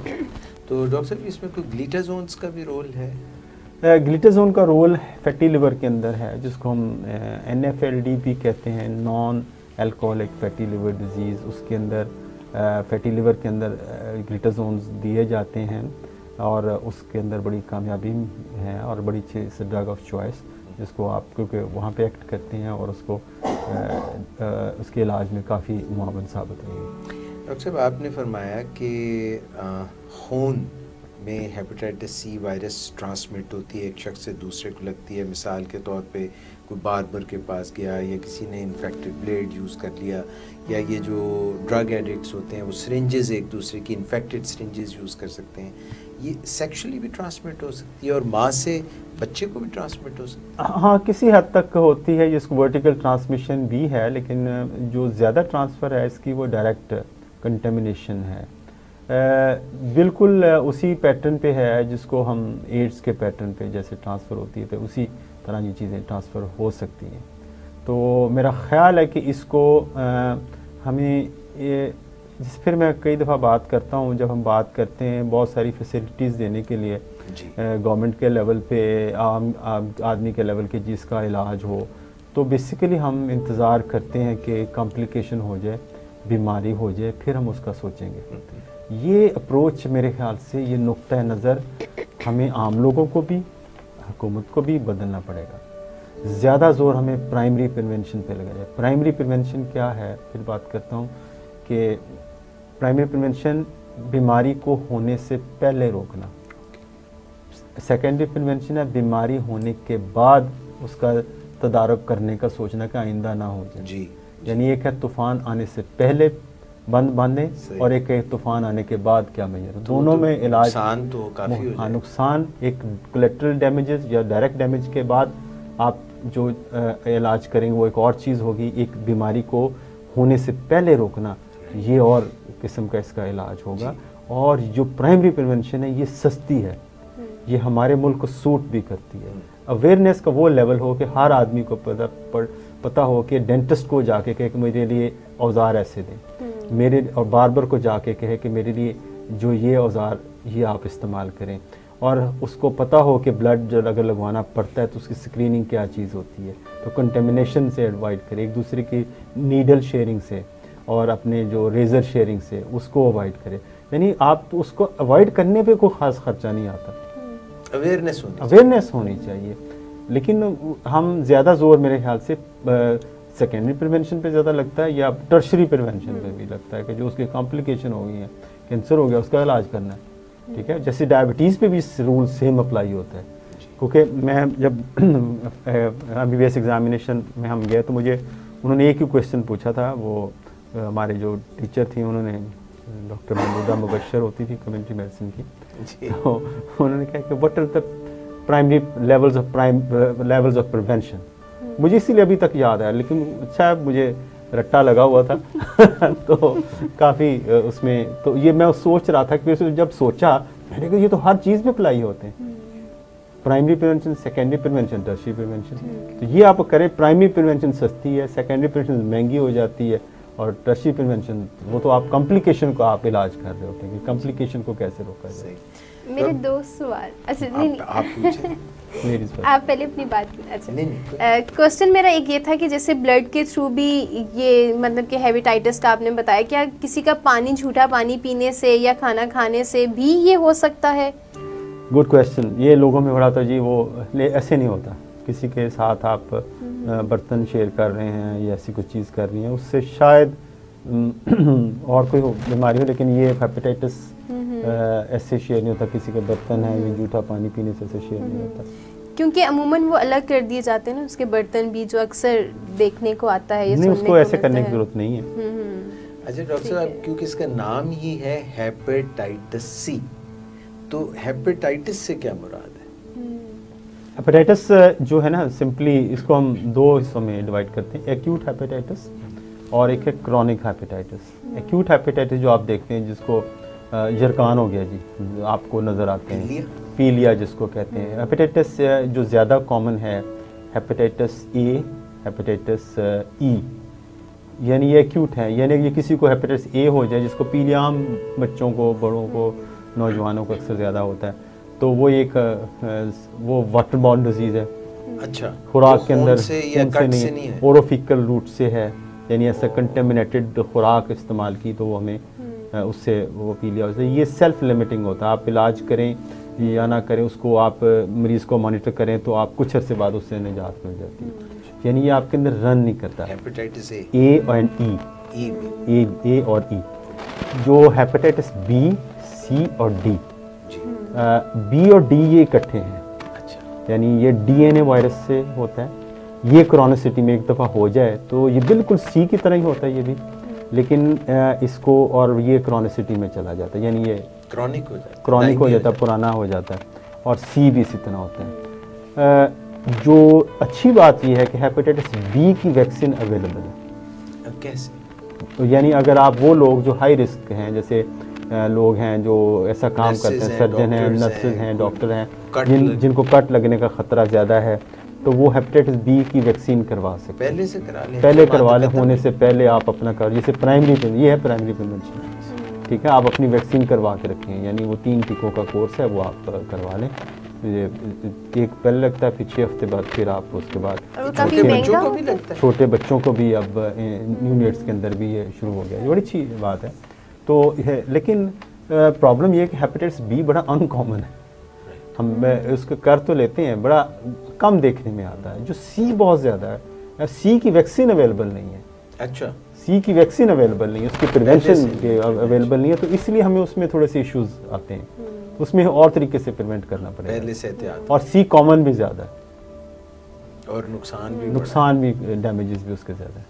तो डॉक्टर साहब, इसमें कोई ग्लूटाजोन्स का भी रोल है? ग्लूटाजोन का रोल फैटी लिवर के अंदर है, जिसको हम NAFLD भी कहते हैं, non alcoholic fatty liver disease. उसके अंदर फैटी लिवर के अंदर ग्लूटाजोन्स दिए जाते हैं और उसके अंदर बड़ी कामयाबी है और बड़ी अच्छी ड्रग ऑफ चॉइस, जिसको आप क्योंकि वहाँ पे एक्ट करते हैं और उसको उसके इलाज में काफ़ी मुआवन साबित हुई है। डॉक्टर साहब, आपने फरमाया कि खून में हेपेटाइटिस सी वायरस ट्रांसमिट होती है, एक शख्स से दूसरे को लगती है। मिसाल के तौर पे कोई बार्बर के पास गया या किसी ने इन्फेक्टेड ब्लेड यूज़ कर लिया, या ये जो ड्रग एडिक्ट्स होते हैं वो सिरिंजेस एक दूसरे की इन्फेक्टेड सिरिंजेस यूज़ कर सकते हैं, ये सेक्सुअली भी ट्रांसमिट हो सकती है और माँ से बच्चे को भी ट्रांसमिट हो सकती है? हाँ, किसी हद तक होती है, जिसको वर्टिकल ट्रांसमिशन भी है, लेकिन जो ज़्यादा ट्रांसफ़र है इसकी वो डायरेक्ट कंटेमिनेशन है। बिल्कुल उसी पैटर्न पे है जिसको हम एड्स के पैटर्न पे जैसे ट्रांसफ़र होती है, तो उसी तरह ये चीज़ें ट्रांसफ़र हो सकती हैं। तो मेरा ख़्याल है कि इसको हमें फिर मैं कई दफ़ा बात करता हूँ, जब हम बात करते हैं बहुत सारी फैसिलिटीज़ देने के लिए गवर्नमेंट के लेवल पे, आम आदमी के लेवल के जिसका इलाज हो, तो बेसिकली हम इंतज़ार करते हैं कि कॉम्प्लिकेशन हो जाए, बीमारी हो जाए, फिर हम उसका सोचेंगे। ये अप्रोच मेरे ख्याल से, ये नुक्ता नज़र हमें आम लोगों को भी, हुकूमत को भी बदलना पड़ेगा। ज़्यादा ज़ोर हमें प्राइमरी प्रिवेंशन पे लगाया। प्राइमरी प्रिवेंशन क्या है, फिर बात करता हूँ कि प्राइमरी प्रिवेंशन बीमारी को होने से पहले रोकना। सेकेंडरी प्रिवेंशन है बीमारी होने के बाद उसका तदारक करने का सोचना कि आइंदा ना हो जाए। जी, यानी एक है तूफ़ान आने से पहले बंद बांधे और एक है तूफ़ान आने के बाद क्या मेजर, दोनों में इलाज नुकसान तो काफ़ी हो जाए। नुकसान एक कोलेटरल डैमेजेस या डायरेक्ट डैमेज के बाद आप जो इलाज करेंगे वो एक और चीज़ होगी। एक बीमारी को होने से पहले रोकना, ये और किस्म का इसका इलाज होगा। और जो प्राइमरी प्रिवेंशन है ये सस्ती है, ये हमारे मुल्क को सूट भी करती है। अवेयरनेस का वो लेवल हो कि हर आदमी को पता हो कि डेंटिस्ट को जाके कहे कि मेरे लिए औजार ऐसे दें, मेरे और बार्बर को जाके कहे कि मेरे लिए जो ये औजार ये आप इस्तेमाल करें, और उसको पता हो कि ब्लड जब अगर लगवाना पड़ता है तो उसकी स्क्रीनिंग क्या चीज़ होती है, तो कंटेमिनेशन से अवॉइड करें, एक दूसरे की नीडल शेयरिंग से और अपने जो रेज़र शेयरिंग से उसको अवॉइड करें। यानी आप उसको अवॉइड करने पे कोई ख़ास खर्चा नहीं आता, अवेयरनेस होनी चाहिए। लेकिन हम ज़्यादा ज़ोर मेरे ख्याल से सेकेंडरी प्रिवेंशन पे ज़्यादा लगता है या टर्शरी प्रिवेंशन पे भी लगता है कि जो उसके कॉम्प्लिकेशन हो गई हैं, कैंसर हो गया, उसका इलाज करना है, ठीक है। जैसे डायबिटीज़ पे भी रूल सेम अप्लाई होता है, क्योंकि मैं जब MBBS एग्जामिनेशन में हम गए तो मुझे उन्होंने एक ही क्वेश्चन पूछा था, वो हमारे जो टीचर थी उन्होंने डॉक्टर महमूदा मुबशर होती थी कम्युनिटी मेडिसिन की, तो उन्होंने कहा कि what are the primary levels of prevention. मुझे इसीलिए अभी तक याद है, लेकिन अच्छा मुझे रट्टा लगा हुआ था तो काफ़ी उसमें तो ये मैं सोच रहा था कि जब सोचा मैंने कहा ये तो हर चीज़ में अप्लाई होते हैं, primary prevention, secondary prevention, tertiary prevention. तो ये आप करें, प्राइमरी प्रिवेंशन सस्ती है, सेकेंडरी प्रिवेंशन महंगी हो जाती है, और टर्शियरी प्रिवेंशन वो तो आप कॉम्प्लिकेशन को आप इलाज कर रहे होते हैं कि कॉम्प्लिकेशन को कैसे रोका जाए। मेरे दो सवाल, अच्छा नहीं आप पूछें। आप पहले अपनी बात। अच्छा क्वेश्चन मेरा एक ये था कि जैसे ब्लड के थ्रू भी ये मतलब कि हेपेटाइटिस का आपने बताया, क्या किसी का पानी, झूठा पानी पीने से या खाना खाने से भी ये हो सकता है? Good question. ये लोगों में बड़ा तो जी वो ऐसे नहीं होता, किसी के साथ आप बर्तन शेयर कर रहे हैं या ऐसी कुछ चीज़ कर रही हैं उससे शायद और कोई बीमारी हो, लेकिन ये हेपेटाइटिस ऐसे शेयर नहीं होता, किसी का बर्तन है या जूठा पानी पीने से ऐसे शेयर नहीं होता, क्योंकि अमूमन वो अलग कर दिए जाते हैं ना उसके बर्तन भी, जो अक्सर देखने को आता है। नहीं, उसको ऐसे करने की जरूरत नहीं है। अच्छा डॉक्टर साहब, क्योंकि इसका नाम ही है हेपेटाइटिस सी, तो हेपेटाइटिस से क्या मुराद है? हेपेटाइटिस जो है ना, सिंपली इसको हम दो हिस्सों में डिवाइड करते हैं, एक्यूट हेपेटाइटिस और एक है क्रॉनिक हेपेटाइटिस। एक्यूट हेपेटाइटिस जो आप देखते हैं जिसको जरकान हो गया जी, आपको नज़र आते हैं, पीलिया जिसको कहते हैं। हेपेटाइटिस जो ज़्यादा कॉमन है हेपेटाइटिस ए, हेपेटाइटिस ई, यानी ये एक्यूट है, यानी ये किसी को हेपेटाइटिस ए हो जाए जिसको पीलिया आम बच्चों को, बड़ों को, नौजवानों को अक्सर ज़्यादा होता है, तो वो एक वो वाटरबॉर्न डिजीज़ है। अच्छा, खुराक के अंदर से या कट से नहीं है, ओरोफिकल रूट से है, यानी ऐसा कंटेमिनेटेड खुराक इस्तेमाल की तो वो हमें उससे वो पीलिया होता है। ये सेल्फ लिमिटिंग होता है, आप इलाज करें या ना करें उसको, आप मरीज़ को मॉनिटर करें तो आप कुछ अर्से बाद उससे निजात मिल जाती है, यानी ये आपके अंदर रन नहीं करता। हेपेटाइटिस ए एंड ई और ई। जो हेपेटाइटिस बी, सी और डी, बी और डी ये इकट्ठे हैं। अच्छा। यानी ये डीएनए वायरस से होता है। ये क्रॉनिसिटी में एक दफ़ा हो जाए तो ये बिल्कुल सी की तरह ही होता है ये भी, लेकिन इसको और ये क्रॉनिसिटी में चला जाता है, यानी ये क्रॉनिक हो जाता है, पुराना हो जाता है, और सी भी इसी तरह होता है। जो अच्छी बात ये है कि हेपेटाइटिस बी की वैक्सीन अवेलेबल है। कैसे? तो यानी अगर आप वो लोग जो हाई रिस्क हैं, जैसे लोग हैं जो ऐसा काम करते हैं, सर्जन हैं, नर्सेज हैं, डॉक्टर हैं, जिनको कट लगने का ख़तरा ज़्यादा है, तो वो हेपेटाइटिस बी की वैक्सीन करवा सकते हैं। पहले से करा लें, पहले करवा लें, होने से पहले आप अपना कर, जैसे प्राइमरी, ये है प्राइमरी प्रिवेंशन, ठीक है, आप अपनी वैक्सीन करवा के रखें, यानी वो 3 टीकों का कोर्स है वो आप करवा लें। एक पहले लगता है, फिर 6 हफ्ते बाद, फिर आप उसके बाद छोटे बच्चों को भी अब यूनिट्स के अंदर भी ये शुरू हो गया, ये बड़ी अच्छी बात है। तो लेकिन प्रॉब्लम ये है कि हेपेटाइटिस बी बड़ा अनकॉमन है, हम उसको कर तो लेते हैं, बड़ा कम देखने में आता है। जो सी बहुत ज़्यादा है, सी की वैक्सीन अवेलेबल नहीं है। अच्छा, सी की वैक्सीन अवेलेबल नहीं है, उसकी प्रिवेंशन के अवेलेबल नहीं है, तो इसलिए हमें उसमें थोड़े से इश्यूज आते हैं, उसमें और तरीके से प्रिवेंट करना पड़ेगा पहले से एहतियात। और सी कॉमन भी ज़्यादा है और नुकसान भी डैमेजेस भी उसके ज़्यादा है।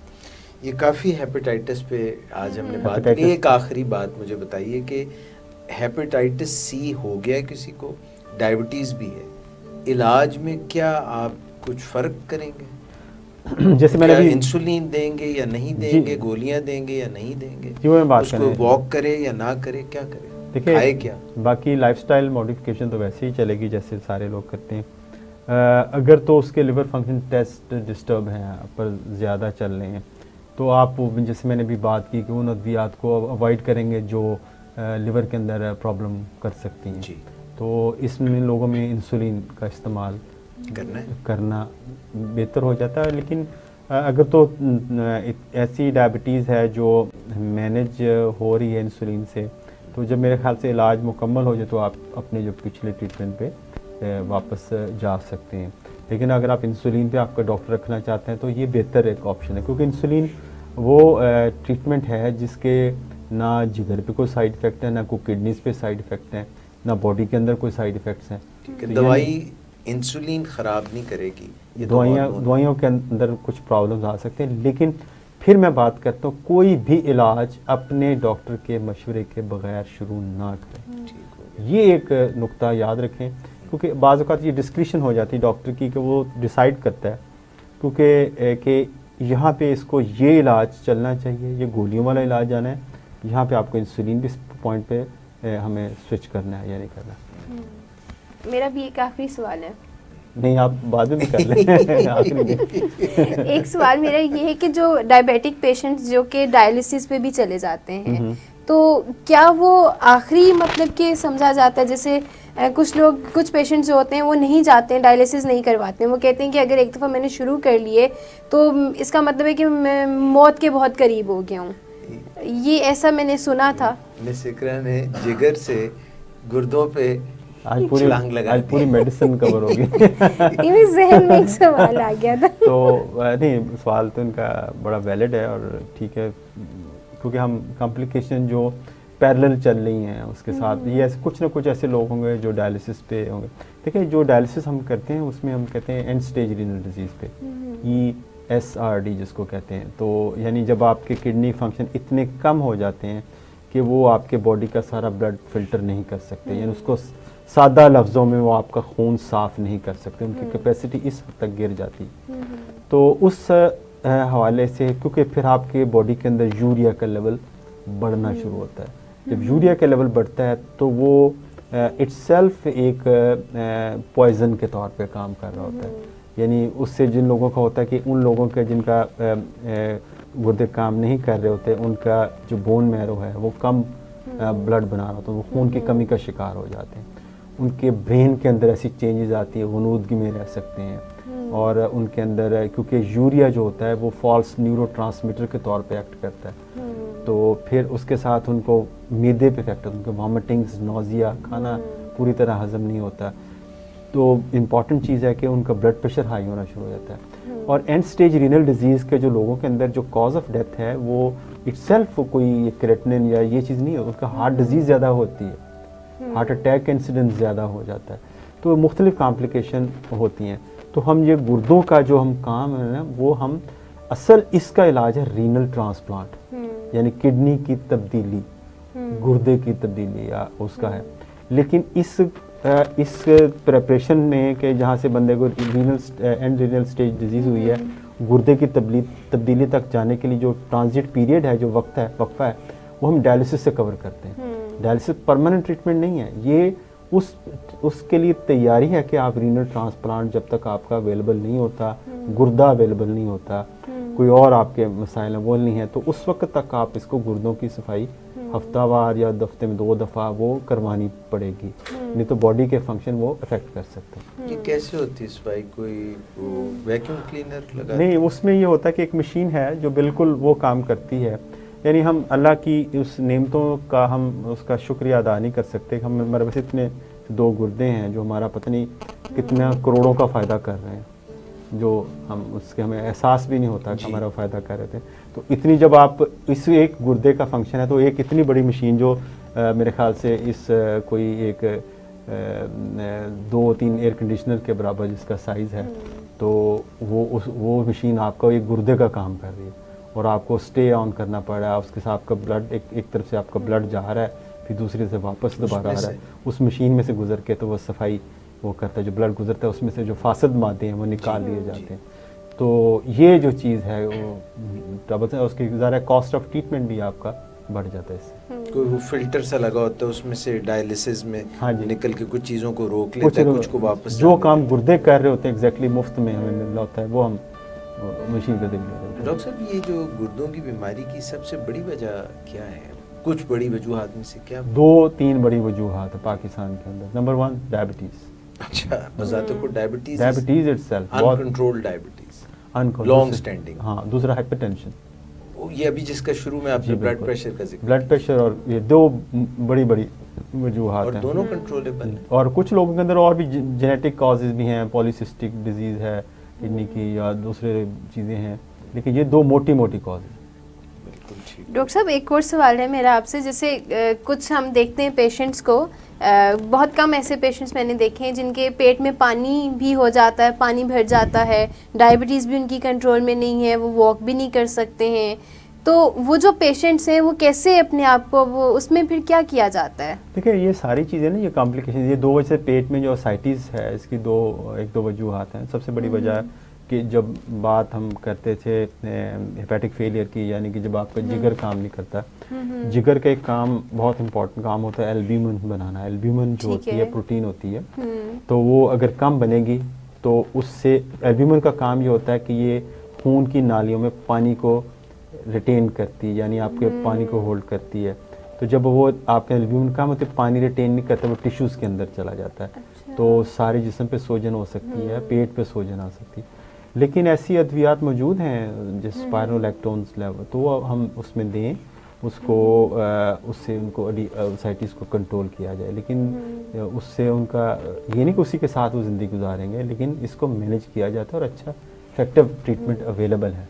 ये काफ़ी हेपेटाइटिस पे आज हमने बात की। एक आखिरी बात मुझे बताइए कि हेपेटाइटिस सी हो गया किसी को, डायबिटीज़ भी है, इलाज में क्या आप कुछ फ़र्क करेंगे? जैसे मैंने भी इंसुलिन देंगे या नहीं देंगे, गोलियां देंगे या नहीं देंगे, उसको वॉक करे या ना करे, क्या करे, देखिए क्या? बाकी लाइफस्टाइल मॉडिफिकेशन तो वैसे ही चलेगी जैसे सारे लोग करते हैं। अगर तो उसके लिवर फंक्शन टेस्ट डिस्टर्ब हैं, पर ज़्यादा चल रहे हैं, तो आप जैसे मैंने भी बात की कि उन अद्वियात को अवॉइड करेंगे जो लिवर के अंदर प्रॉब्लम कर सकती हैं। तो इसमें लोगों में इंसुलिन का इस्तेमाल करना बेहतर हो जाता है। लेकिन अगर तो ऐसी डायबिटीज़ है जो मैनेज हो रही है इंसुलिन से, तो जब मेरे ख्याल से इलाज मुकम्मल हो जाए तो आप अपने जो पिछले ट्रीटमेंट पे वापस जा सकते हैं। लेकिन अगर आप इंसुलिन पे आपका डॉक्टर रखना चाहते हैं तो ये बेहतर एक ऑप्शन है, क्योंकि इंसुलिन वो ट्रीटमेंट है जिसके ना जिगर पे कोई साइड इफ़ेक्ट है, ना कोई किडनीज पे साइड इफ़ेक्ट है, ना बॉडी के अंदर कोई साइड इफ़ेक्ट्स हैं। तो दवाई इंसुलिन ख़राब नहीं करेगी, ये दवाइयों के अंदर कुछ प्रॉब्लम्स आ सकते हैं, लेकिन फिर मैं बात करता हूँ कोई भी इलाज अपने डॉक्टर के मशवरे के बगैर शुरू ना करें। ये एक नुक्ता याद रखें, क्योंकि बाज़ औक़ात ये डिस्क्रिशन हो जाती है डॉक्टर की कि वो डिसाइड करता है क्योंकि यहाँ पे इसको ये इलाज चलना चाहिए, ये गोलियों वाला इलाज जाना है, यहाँ पे आपको इंसुलिन भी इस पॉइंट पे हमें स्विच करना है या नहीं करना। मेरा भी एक आखिरी सवाल है। नहीं, आप बाद में भी कर लें। आखिरी में एक सवाल मेरा ये है कि जो डायबिटिक पेशेंट्स जो कि डायलिसिस पे भी चले जाते हैं, तो क्या वो आखिरी मतलब कि समझा जाता है, जैसे कुछ लोग, कुछ पेशेंट्स जो होते हैं वो नहीं जाते हैं, डायलिसिस नहीं करवाते हैं, वो कहते हैं कि अगर एक दफ़ा मैंने शुरू कर लिए तो इसका मतलब है कि मैं मौत के बहुत करीब हो गया हूँ। ये ऐसा मैंने सुना था। मिस इकरा ने जिगर से गुर्दों पे आज पूरी मेडिसिन कवर हो गई। मेरे ज़हन में एक सवाल आ गया था। तो नहीं, सवाल तो इनका बड़ा वैलिड है और ठीक है, क्योंकि हम कॉम्प्लिकेशन जो पैरेलल चल रही हैं उसके साथ ये ऐसे कुछ ना कुछ ऐसे लोग होंगे जो डायलिसिस पे होंगे। देखिए, जो डायलिसिस हम करते हैं उसमें हम कहते हैं एंड स्टेज रीनल डिजीज़ पे, ESRD जिसको कहते हैं। तो यानी जब आपके किडनी फंक्शन इतने कम हो जाते हैं कि वो आपके बॉडी का सारा ब्लड फिल्टर नहीं कर सकते, यानी उसको सादा लफ्ज़ों में वो आपका खून साफ़ नहीं कर सकते, उनकी कैपेसिटी इस हद तक गिर जाती है। तो उस हवाले से क्योंकि फिर आपके बॉडी के अंदर यूरिया का लेवल बढ़ना शुरू होता है। जब यूरिया का लेवल बढ़ता है तो वो इट्सेल्फ एक पॉइज़न के तौर पे काम कर रहा होता है। यानी उससे जिन लोगों का होता है कि उन लोगों के जिनका गुर्दे काम नहीं कर रहे होते, उनका जो बोन मैरो है वो कम ब्लड बना रहा होता है, वो खून की कमी का शिकार हो जाते हैं। उनके ब्रेन के अंदर ऐसी चेंजेस आती है, गनूदगी में रह सकते हैं। और उनके अंदर क्योंकि यूरिया जो होता है वो फॉल्स न्यूरोट्रांसमीटर के तौर पे एक्ट करता है, तो फिर उसके साथ उनको मैदे पे इफेक्ट होता है, उनको वॉमिटिंग्स, नोजिया, खाना पूरी तरह हजम नहीं होता। तो इम्पॉर्टेंट चीज़ है कि उनका ब्लड प्रेशर हाई होना शुरू हो जाता है। और एंड स्टेज रीनल डिजीज़ के जो लोगों के अंदर जो कॉज ऑफ डेथ है वो इट्सेल्फ कोई क्रेटिनिन या ये चीज़ नहीं है, उसका हार्ट डिजीज़ ज़्यादा होती है, हार्ट अटैक का इंसिडेंस ज़्यादा हो जाता है, तो मुख्तलिफ कॉम्प्लिकेशन होती हैं। तो हम ये गुर्दों का जो हम काम है ना, वो हम असल इसका इलाज है रीनल ट्रांसप्लांट, यानी किडनी की तब्दीली, गुर्दे की तब्दीली या उसका है। लेकिन इस प्रेपरेशन में कि जहाँ से बंदे को एंड रीनल स्टेज डिजीज़ हुई है, गुर्दे की तब्दीली तक जाने के लिए जो ट्रांजिट पीरियड है, जो वक्फा है, वो हम डायलिसिस से कवर करते हैं। डायलिसिस परमानेंट ट्रीटमेंट नहीं है, ये उसके लिए तैयारी है कि आप रीनल ट्रांसप्लांट जब तक आपका अवेलेबल नहीं होता, गुर्दा अवेलेबल नहीं होता, कोई और आपके मसाइल वो नहीं है, तो उस वक्त तक आप इसको गुर्दों की सफाई हफ्तावार या हफ्ते में 2 दफ़ा वो करवानी पड़ेगी, नहीं तो बॉडी के फंक्शन वो अफेक्ट कर सकते हैं। ये कैसे होती है सफाई? कोई वैक्यूम क्लीनर लगा? नहीं, उसमें ये होता है कि एक मशीन है जो बिल्कुल वो काम करती है। यानी हम अल्लाह की उस नेमतों का हम उसका शुक्रिया अदा नहीं कर सकते। हम हमारे पास इतने 2 गुर्दे हैं जो हमारा पता नहीं कितना करोड़ों का फ़ायदा कर रहे हैं, जो हम उसके हमें एहसास भी नहीं होता कि हमारा फ़ायदा कर रहे थे। तो इतनी जब आप इस एक गुर्दे का फंक्शन है, तो एक इतनी बड़ी मशीन जो मेरे ख्याल से इस कोई एक 2-3 एयर कंडीशनर के बराबर जिसका साइज़ है, तो वो मशीन आपका एक गुर्दे का काम कर रही है और आपको स्टे ऑन करना पड़ रहा है। उसके साथ आपका ब्लड एक तरफ से आपका ब्लड जा रहा है, फिर दूसरी से वापस दोबारा आ रहा है, उस मशीन में से गुजर के तो वो सफाई वो करता है, जो ब्लड गुजरता है उसमें से जो फासद मादे हैं वो निकाल लिए जाते हैं। तो ये जो चीज़ है वो ट्रबल है, उसकी ज़रा कॉस्ट ऑफ ट्रीटमेंट भी आपका बढ़ जाता है इससे। कोई वो फिल्टर सा लगा होता है उसमें से डायलिसिस में निकल के कुछ चीज़ों को रोक लेता है, कुछ को वापस जो काम गुर्दे कर रहे होते हैं एग्जैक्टली मुफ्त में हमें मिल होता है, वो हम मशीन पे दे देते हैं। डॉक्टर साहब, ये जो गुर्दों की बीमारी की सबसे बड़ी वजह क्या है? कुछ बड़ी वजूहात में से क्या? 2-3 बड़ी वजूहात है पाकिस्तान के अंदर। Number 1 diabetes. अच्छा, बजाते को diabetes itself, uncontrolled diabetes, long standing. हाँ, दूसरा हाइपरटेंशन, ये अभी जिसका शुरू में आपने ब्लड प्रेशर का जिक्र, ब्लड प्रेशर, और ये 2 बड़ी वजूहात हैं, और दोनों कंट्रोलेबल हैं। और कुछ लोगों के अंदर और भी जेनेटिक कॉजेज भी हैं, पॉलीसिस्टिक डिजीज़ है किडनी की या दूसरे चीज़ें हैं, लेकिन ये 2 मोटी कॉज है। डॉक्टर साहब, एक और सवाल है मेरा आपसे, जैसे कुछ हम देखते हैं पेशेंट्स को बहुत कम ऐसे पेशेंट्स मैंने देखे हैं जिनके पेट में पानी भी हो जाता है, पानी भर जाता है, डायबिटीज़ भी उनकी कंट्रोल में नहीं है, वो वॉक भी नहीं कर सकते हैं। तो वो जो पेशेंट्स हैं वो कैसे अपने आप को, वो उसमें फिर क्या किया जाता है? देखिए ये सारी चीज़ें ना, ये कॉम्प्लिकेशन, ये दो वजह से पेट में जो ओसाइटिस है इसकी एक दो वजूहात हैं। सबसे बड़ी वजह कि जब बात हम करते थे हेपेटिक फेलियर की, यानी कि जब आपका जिगर काम नहीं करता, जिगर का एक काम बहुत इंपॉर्टेंट काम होता है एल्ब्यूमिन बनाना। एल्ब्यूमिन जो होती है प्रोटीन होती है, तो वो अगर कम बनेगी तो उससे एल्ब्यूमिन का काम ये होता है कि ये खून की नालियों में पानी को रिटेन करती है, यानी आपके पानी को होल्ड करती है। तो जब वो आपके एल्ब्यूमिन काम होता है, पानी रिटेन नहीं करता, वो टिश्यूज़ के अंदर चला जाता है। अच्छा। तो सारे जिस्म पे सोजन हो सकती है, पेट पे सोजन आ सकती है। लेकिन ऐसी अद्वियात मौजूद हैं जिस स्पाइरोलैक्टोन्स लेवल, तो वो हम उसमें दें, उसको उससे उनको ओसाइटिस को कंट्रोल किया जाए। लेकिन उससे उनका ये नहीं कि उसी के साथ वो ज़िंदगी गुजारेंगे, लेकिन इसको मैनेज किया जाता है और अच्छा इफेक्टिव ट्रीटमेंट अवेलेबल है,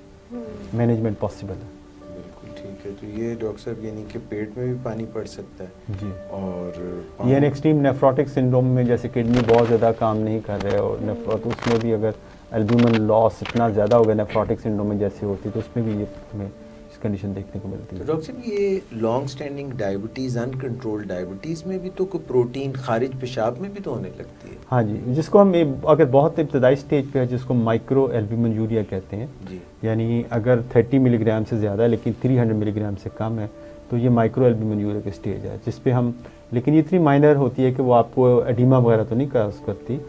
मैनेजमेंट पॉसिबल है। बिल्कुल ठीक है। तो ये डॉक्टर साहब यानी कि पेट में भी पानी पड़ सकता है जी, और ये एक्सट्रीम नेफ्रोटिक सिंड्रोम में जैसे किडनी बहुत ज़्यादा काम नहीं कर रहे और तो उसमें भी अगर एल्ब्यूमिन लॉस इतना ज़्यादा हो गया नेफ्रोटिक सिंड्रोम में जैसे होती, तो उसमें भी ये हमें इस कंडीशन देखने को मिलती है। तो डॉक्टर साहब ये long standing diabetes, uncontrolled diabetes में भी तो कोई प्रोटीन खारिज पेशाब में भी तो होने लगती है? हाँ जी, जिसको हम अगर बहुत इब्तदाई स्टेज पे है, जिसको माइक्रो एल्ब्यूमिन यूरिया कहते हैं जी, यानी अगर 30 मिलीग्राम से ज़्यादा है लेकिन 300 मिलीग्राम से कम है, तो ये माइक्रो एल्ब्यूमिन यूरिया की स्टेज है, जिस पे हम, लेकिन ये इतनी माइनर होती है कि वो आपको एडिमा वगैरह तो नहीं काज करती,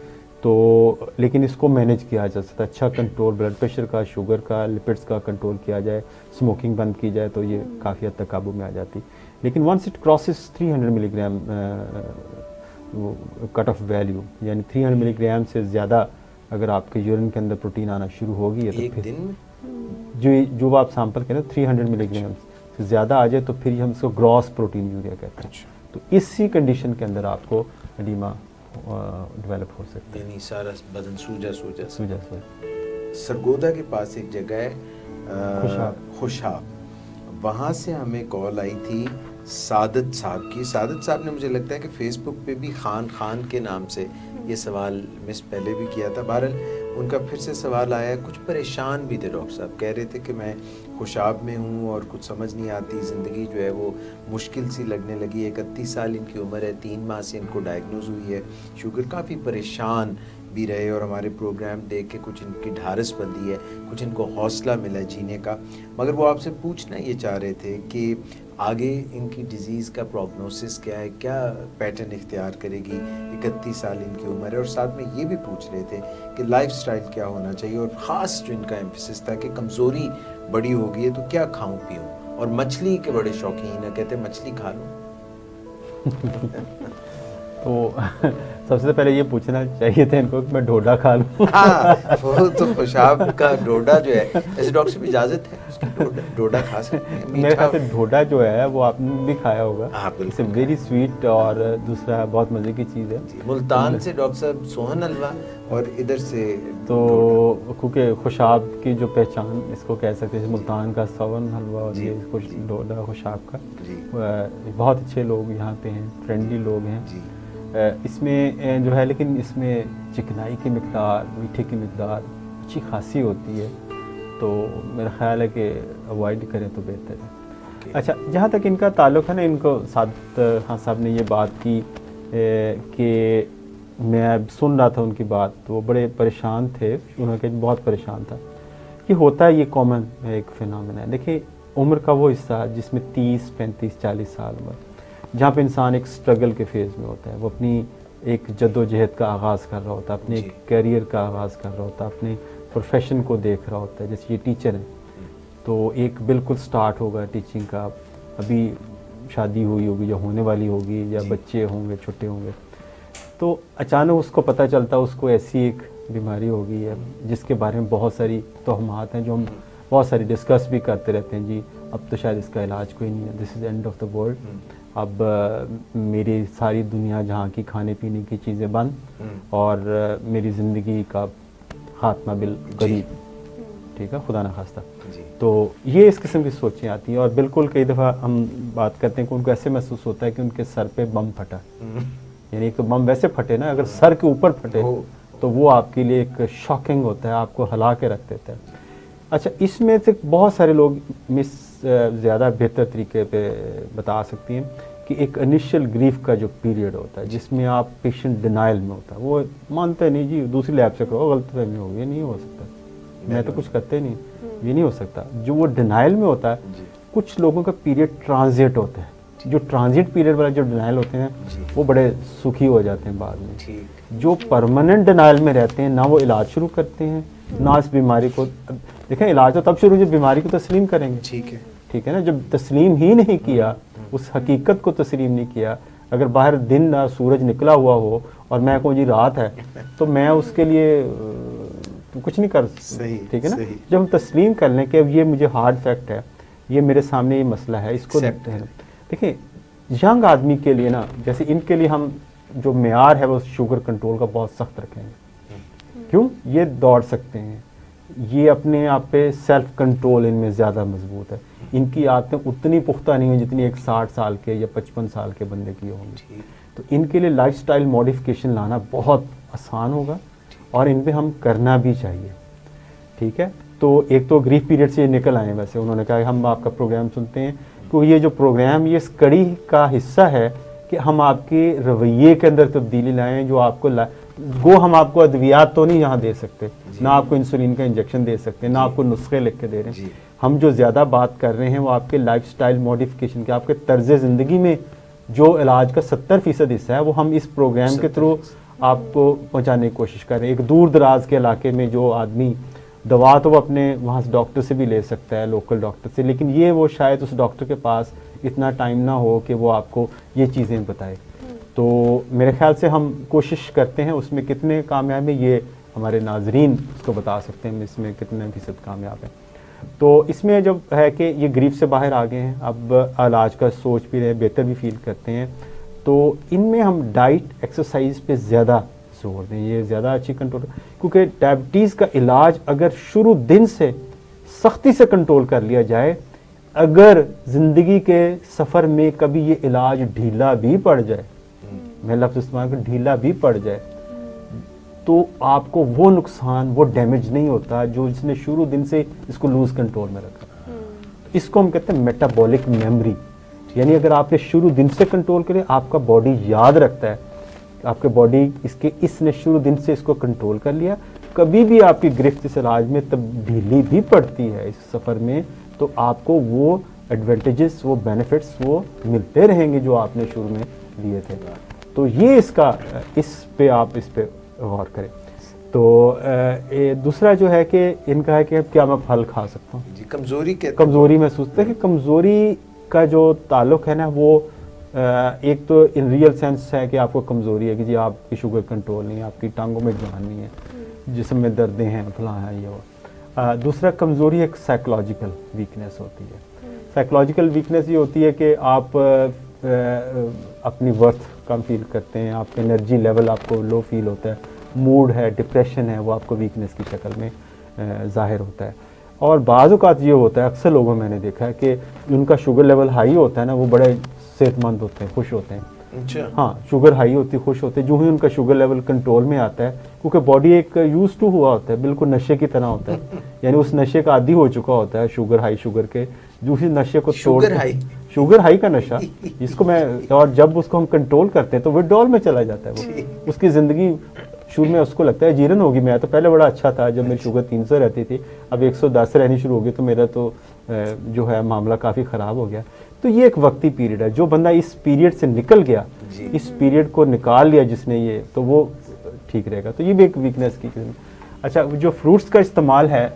तो लेकिन इसको मैनेज किया जा सकता है। अच्छा कंट्रोल ब्लड प्रेशर का, शुगर का, लिपिड्स का कंट्रोल किया जाए, स्मोकिंग बंद की जाए, तो ये काफ़ी हद तक काबू में आ जाती। लेकिन once it crosses 300 milligram cut off value, यानी 300 मिलीग्राम से ज़्यादा अगर आपके यूरिन के अंदर प्रोटीन आना शुरू होगी है, तो एक फिर दिन जो आप सैंपल करें 300 मिलीग्राम से ज़्यादा आ जाए, तो फिर हम इसको ग्रॉस प्रोटीन यूरिया कहते हैं। तो इसी कंडीशन के अंदर आपको एडिमा डेवलप हो सकता है, यानी सारा बदन सूजा सूजा से। सरगोदा के पास एक जगह है खुशाब, वहाँ से हमें कॉल आई थी सादत साहब की। सादत साहब ने, मुझे लगता है कि फेसबुक पे भी खान के नाम से ये सवाल मिस पहले भी किया था। बहरहाल उनका फिर से सवाल आया, कुछ परेशान भी थे डॉक्टर साहब, कह रहे थे कि मैं खुशाब में हूँ और कुछ समझ नहीं आती, ज़िंदगी जो है वो मुश्किल सी लगने लगी। 31 साल इनकी उम्र है, 3 माह से इनको डायग्नोज हुई है शुगर। काफ़ी परेशान भी रहे और हमारे प्रोग्राम देख के कुछ इनकी ढारस बंदी है, कुछ इनको हौसला मिला जीने का। मगर वो आपसे पूछना ये चाह रहे थे कि आगे इनकी डिज़ीज़ का प्रोग्नोसिस क्या है, क्या पैटर्न इख्तियार करेगी, 31 साल इनकी उम्र है, और साथ में ये भी पूछ रहे थे कि लाइफस्टाइल क्या होना चाहिए, और ख़ास जो इनका एम्फेसिस था कि कमज़ोरी बड़ी हो गई है तो क्या खाऊं पीऊं, और मछली के बड़े शौकीन है, कहते मछली खा लो। तो सबसे पहले ये पूछना चाहिए था इनको कि मैं डोडा खा लूँ। हाँ, वो तो खुशाब का डोडा जो है, ऐसे डॉक्टर साहब इजाज़त है उसकी, डोडा खा सकते हैं। मेरे ख्याल से डोडा जो है वो आपने भी खाया होगा। हाँ इट्स वेरी स्वीट और दूसरा बहुत मज़े की चीज़ है। मुल्तान से डॉक्टर साहब सोहन हलवा और इधर से तो क्योंकि खुशाब की जो पहचान इसको कह सकते हैं, मुल्तान का सोहन हलवा और ये डोडा खुशाब का, बहुत अच्छे लोग यहाँ पे हैं, फ्रेंडली लोग हैं जी। इसमें जो है, लेकिन इसमें चिकनाई की मिकदार, मीठे की मिकदार अच्छी खासी होती है, तो मेरा ख्याल है कि अवॉइड करें तो बेहतर है। अच्छा, जहाँ तक इनका ताल्लुक़ है ना, इनको सादत खान साहब ने ये बात की कि मैं सुन रहा था उनकी बात, तो वो बड़े परेशान थे, उन्होंने बहुत परेशान था। ये होता है, ये कॉमन एक फिनोमेना है। देखिए, उम्र का वो हिस्सा जिसमें 30, 35, 40 साल उम्र, जहाँ पे इंसान एक स्ट्रगल के फेज़ में होता है, वो अपनी एक जद्दोजहद का आगाज़ कर रहा होता है, अपने करियर का आगाज़ कर रहा होता है, अपने प्रोफेशन को देख रहा होता है। जैसे ये टीचर हैं, तो एक बिल्कुल स्टार्ट होगा टीचिंग का, अभी शादी हुई होगी या होने वाली होगी, या बच्चे होंगे, छोटे होंगे, तो अचानक उसको पता चलता है उसको ऐसी एक बीमारी हो गई है जिसके बारे में बहुत सारी तोहमात हैं, जो हम बहुत सारी डिस्कस भी करते रहते हैं। जी अब तो शायद इसका इलाज कोई नहीं है, this is end of the world, अब मेरी सारी दुनिया जहाँ की खाने पीने की चीज़ें बंद, और मेरी ज़िंदगी का खात्मा बिल करीब, ठीक है, खुदा न खास्ता। तो ये इस किस्म की सोचें आती हैं, और बिल्कुल कई दफ़ा हम बात करते हैं कि उनको ऐसे महसूस होता है कि उनके सर पे बम फटा, यानी एक तो बम वैसे फटे ना, अगर सर के ऊपर फटे तो वो आपके लिए एक शॉकिंग होता है, आपको हिला के रख देता है। अच्छा, इसमें से बहुत सारे लोग मिस ज़्यादा बेहतर तरीके पे बता सकती हैं कि एक इनिशियल ग्रीफ का जो पीरियड होता है जिसमें आप पेशेंट डिनाइल में होता है, वो मानते नहीं जी दूसरी लैब से करो, गलतफहमी होगी, ये नहीं हो सकता, मैं तो कुछ करते नहीं, ये नहीं हो सकता। जो वो डिनाइल में होता है, कुछ लोगों का पीरियड ट्रांजिट होता है, जो ट्रांजिट पीरियड वाले जो डिनाइल होते हैं वो बड़े सुखी हो जाते हैं बाद में। जो परमानेंट डिनाइल में रहते हैं ना वो इलाज शुरू करते हैं ना इस बीमारी को, देखें इलाज तो तब शुरू जब बीमारी को तस्लीम करेंगे, ठीक है ना। जब तस्लीम ही नहीं किया, उस हकीकत को तस्लीम नहीं किया, अगर बाहर दिन सूरज निकला हुआ हो और मैं कहूँ जी रात है, तो मैं उसके लिए कुछ नहीं कर, ठीक है ना। जब हम तस्लीम कर लें कि अब ये मुझे हार्ड फैक्ट है, ये मेरे सामने ये मसला है, इसको देखिए यंग आदमी के लिए ना, जैसे इनके लिए हम जो मेयार है वो शुगर कंट्रोल का बहुत सख्त रखेंगे। क्यों? ये दौड़ सकते हैं, ये अपने आप पे सेल्फ कंट्रोल इनमें ज़्यादा मजबूत है, इनकी आदतें उतनी पुख्ता नहीं है जितनी एक 60 साल के या 55 साल के बंदे की होंगी। तो इनके लिए लाइफस्टाइल मॉडिफिकेशन लाना बहुत आसान होगा और इन पे हम करना भी चाहिए, ठीक है। तो एक तो ग्रीफ पीरियड से निकल आए, वैसे उन्होंने कहा हम आपका प्रोग्राम सुनते हैं, क्योंकि ये जो प्रोग्राम ये इस कड़ी का हिस्सा है कि हम आपके रवैये के अंदर तब्दीली लाएं, जो आपको हम आपको अद्वियात तो नहीं यहाँ दे सकते, ना आपको इंसुलिन का इंजेक्शन दे सकते, ना आपको नुस्खे लिख के दे रहे हैं। हम जो ज़्यादा बात कर रहे हैं वो आपके लाइफस्टाइल मॉडिफिकेशन के, आपके तर्ज ज़िंदगी में जो इलाज का 70% हिस्सा है वो हम इस प्रोग्राम के थ्रू आपको पहुँचाने की कोशिश कर रहे हैं। एक दूर दराज के इलाके में जो आदमी दवा तो वो अपने वहाँ से डॉक्टर से भी ले सकता है, लोकल डॉक्टर से, लेकिन ये वो शायद उस डॉक्टर के पास इतना टाइम ना हो कि वो आपको ये चीज़ें बताए। तो मेरे ख्याल से हम कोशिश करते हैं, उसमें कितने कामयाब है ये हमारे नाजरीन उसको बता सकते हैं, इसमें कितने फीसद कामयाब है। तो इसमें जब है कि ये ग्रीफ से बाहर आ गए हैं, अब इलाज का सोच भी रहे, बेहतर भी फील करते हैं, तो इनमें हम डाइट एक्सरसाइज पे ज़्यादा जोर दें, ये ज़्यादा अच्छी कंट्रोल, क्योंकि डायबिटीज़ का इलाज अगर शुरू दिन से सख्ती से कंट्रोल कर लिया जाए, अगर ज़िंदगी के सफ़र में कभी ये इलाज ढीला भी पड़ जाए, मैं लफ्ज़ इस्तेमाल कर ढीला भी पड़ जाए, तो आपको वो नुकसान, वो डैमेज नहीं होता जो जिसने शुरू दिन से इसको लूज कंट्रोल में रखा। इसको हम कहते हैं मेटाबॉलिक मेमोरी, यानी अगर आपने शुरू दिन से कंट्रोल करे, आपका बॉडी याद रखता है, आपके बॉडी इसने शुरू दिन से इसको कंट्रोल कर लिया, कभी भी आपकी गिरफ्त इस इलाज में तब्दीली भी पड़ती है इस सफ़र में, तो आपको वो एडवांटेजेस, वो बेनिफिट्स वो मिलते रहेंगे जो आपने शुरू में लिए थे। तो ये इसका, इस पे गौर करें। तो दूसरा जो है कि इनका है कि क्या मैं फल खा सकता हूँ जी, कमज़ोरी महसूस है कि कमज़ोरी का जो ताल्लुक़ है ना, वो एक तो इन रियल सेंस है कि आपको कमज़ोरी है कि जी आपकी शुगर कंट्रोल नहीं है, आपकी टांगों में जान नहीं है, जिस्म में दर्दें हैं, फलां है, ये वो। दूसरा कमज़ोरी एक साइकोलॉजिकल वीकनेस होती है। साइकोलॉजिकल वीकनेस ये होती है कि आप अपनी वर्थ कम फील करते हैं, आपका एनर्जी लेवल आपको लो फील होता है, मूड है, डिप्रेशन है, वो आपको वीकनेस की शक्ल में ज़ाहिर होता है। और बाज़ औक़ात ये होता है, अक्सर लोगों में मैंने देखा है कि उनका शुगर लेवल हाई होता है ना, वो बड़े सेहतमंद होते हैं, खुश होते हैं। अच्छा। हाँ, शुगर हाई होती है, खुश होते हैं, जो ही उनका शुगर लेवल कंट्रोल में आता है, क्योंकि बॉडी एक यूज टू हुआ होता है, बिल्कुल नशे की तरह होता है, यानी उस नशे का आदी हो चुका होता है, शुगर हाई, शुगर के जो ही नशे को शुगर हाई का नशा जिसको मैं, और जब उसको हम कंट्रोल करते हैं तो विड्रॉल में चला जाता है वो, उसकी ज़िंदगी शुरू में उसको लगता है जीरन होगी, मैं तो पहले बड़ा अच्छा था, जब मेरी शुगर 300 रहती थी, अब 110 रहनी शुरू हो गई, तो मेरा तो जो है मामला काफ़ी ख़राब हो गया। तो ये एक वक्ती पीरियड है, जो बंदा इस पीरियड से निकल गया, इस पीरियड को निकाल लिया जिसने, ये तो वो ठीक रहेगा। तो ये भी एक वीकनेस की। अच्छा, जो फ्रूट्स का इस्तेमाल है,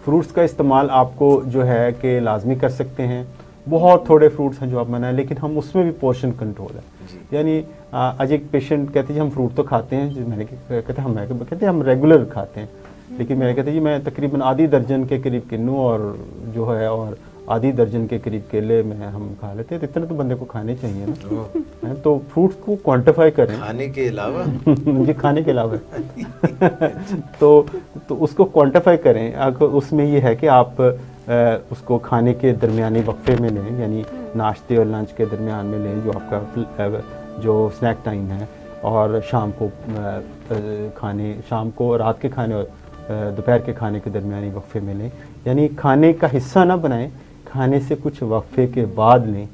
फ्रूट्स का इस्तेमाल आपको जो है कि लाजमी कर सकते हैं, बहुत थोड़े फ्रूट्स हैं जो आप मनाएं, लेकिन हम उसमें भी पोर्शन कंट्रोल है। यानी आज एक पेशेंट कहते हैं हम फ्रूट तो खाते हैं, मैंने कहते हैं हम रेगुलर खाते हैं, लेकिन मैंने कहते हैं जी मैं तकरीबन आधी दर्जन के करीब किन्नू और जो है और आधी दर्जन के करीब केले में हम खा लेते हैं, तो इतना तो बंदे को खाने चाहिए ना। तो फ्रूट्स को क्वांटिफाई करें, खाने के अलावा जी खाने के अलावा तो उसको क्वांटिफाई करें। अगर उसमें ये है कि आप उसको खाने के दरमियानी वक्फे में लें, यानी नाश्ते और लंच के दरमियान में लें, जो आपका जो स्नैक टाइम है, और शाम को शाम को रात के खाने और दोपहर के खाने के दरमियानी वक्फे में लें। यानी खाने का हिस्सा ना बनाएं, खाने से कुछ वक्फे के बाद लें।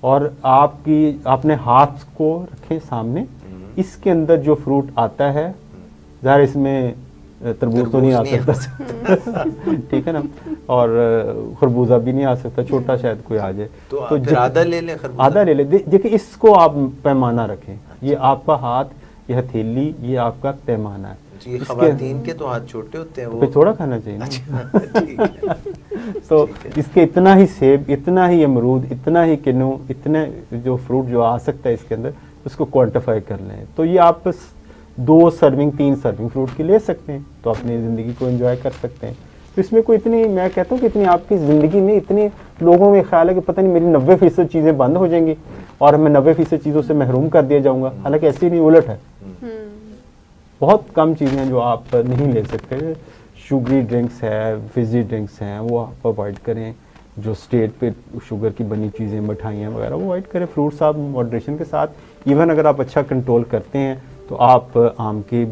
और अपने हाथ को रखें सामने, इसके अंदर जो फ्रूट आता है, ज़ाहिर इसमें तरबूज तो नहीं आ सकता ठीक है ना, और खरबूजा भी नहीं आ सकता, छोटा शायद कोई आ जाए तो आधा ले लें, आधा ले लें। देखिए इसको आप पैमाना रखें, ये आपका हाथ, ये हथेली, ये आपका पैमाना है। जी, ख़वातीन के तो हाथ छोटे होते हैं, वो थोड़ा खाना चाहिए ना तो इसके इतना ही सेब, इतना ही अमरूद, इतना ही किन्नू, इतने जो फ्रूट जो आ सकता है इसके अंदर, उसको क्वांटिफाई कर लें। तो ये आप 2 सर्विंग 3 सर्विंग फ्रूट की ले सकते हैं, तो अपनी ज़िंदगी को एंजॉय कर सकते हैं। तो इसमें कोई इतनी, मैं कहता हूँ कि इतनी आपकी ज़िंदगी में इतनी लोगों में ख्याल है कि पता नहीं मेरी 90% चीज़ें बंद हो जाएंगी और मैं 90% चीज़ों से महरूम कर दिया जाऊँगा। हालांकि ऐसी नहीं, उलट है। बहुत कम चीज़ें हैं जो आप नहीं ले सकते। शुगरी ड्रिंक्स है, फिजी ड्रिंक्स हैं, वो आप अवॉइड करें। जो स्टेट पे शुगर की बनी चीज़ें, मिठाइयाँ वगैरह, वो अवॉइड करें। फ्रूट्स आप मॉडरेशन के साथ, इवन अगर आप अच्छा कंट्रोल करते हैं तो आप आम के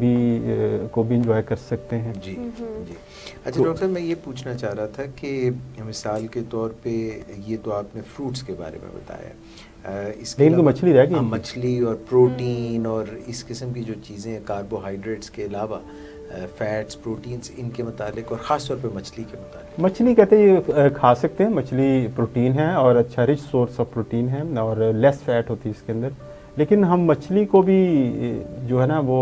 को भी इंजॉय कर सकते हैं। जी जी। अच्छा डॉक्टर साहब, मैं ये पूछना चाह रहा था कि मिसाल के तौर पे ये तो आपने फ्रूट्स के बारे में बताया, इसके अलावा मछली रह गई, मछली और प्रोटीन और इस किस्म की जो चीज़ें, कार्बोहाइड्रेट्स के अलावा फैट्स, प्रोटीन्स, इनके मुतालिक और ख़ास तौर पे मछली के मुतालिक। मछली कहते हैं ये खा सकते हैं। मछली प्रोटीन है और अच्छा रिच सोर्स ऑफ प्रोटीन है और लेस फैट होती है इसके अंदर। लेकिन हम मछली को भी जो है ना वो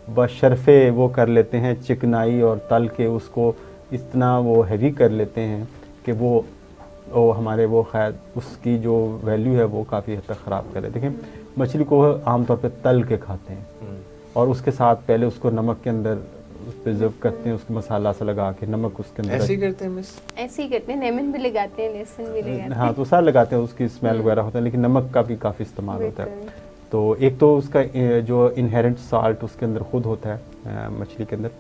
बशर्फ़े वो कर लेते हैं, चिकनाई और तल के उसको इतना वो हैवी कर लेते हैं कि वो हमारे वो खैर उसकी जो वैल्यू है वो काफ़ी हद तक ख़राब कर लेते हैं। देखिए मछली को आमतौर पे तल के खाते हैं और उसके साथ पहले उसको नमक के अंदर प्रिजर्व करते हैं, उसको मसाला सा लगा के नमक उसके अंदर ऐसे ही करते हैं मिस, ऐसे ही करते हैं, लेमन भी लगाते हैं, लहसुन भी लगाते हैं। हाँ तो सारा लगाते हैं, उसकी स्मेल वगैरह होता है, लेकिन नमक का भी काफ़ी इस्तेमाल होता है। तो एक तो उसका जो इनहेरेंट साल्ट उसके अंदर खुद होता है मछली के अंदर,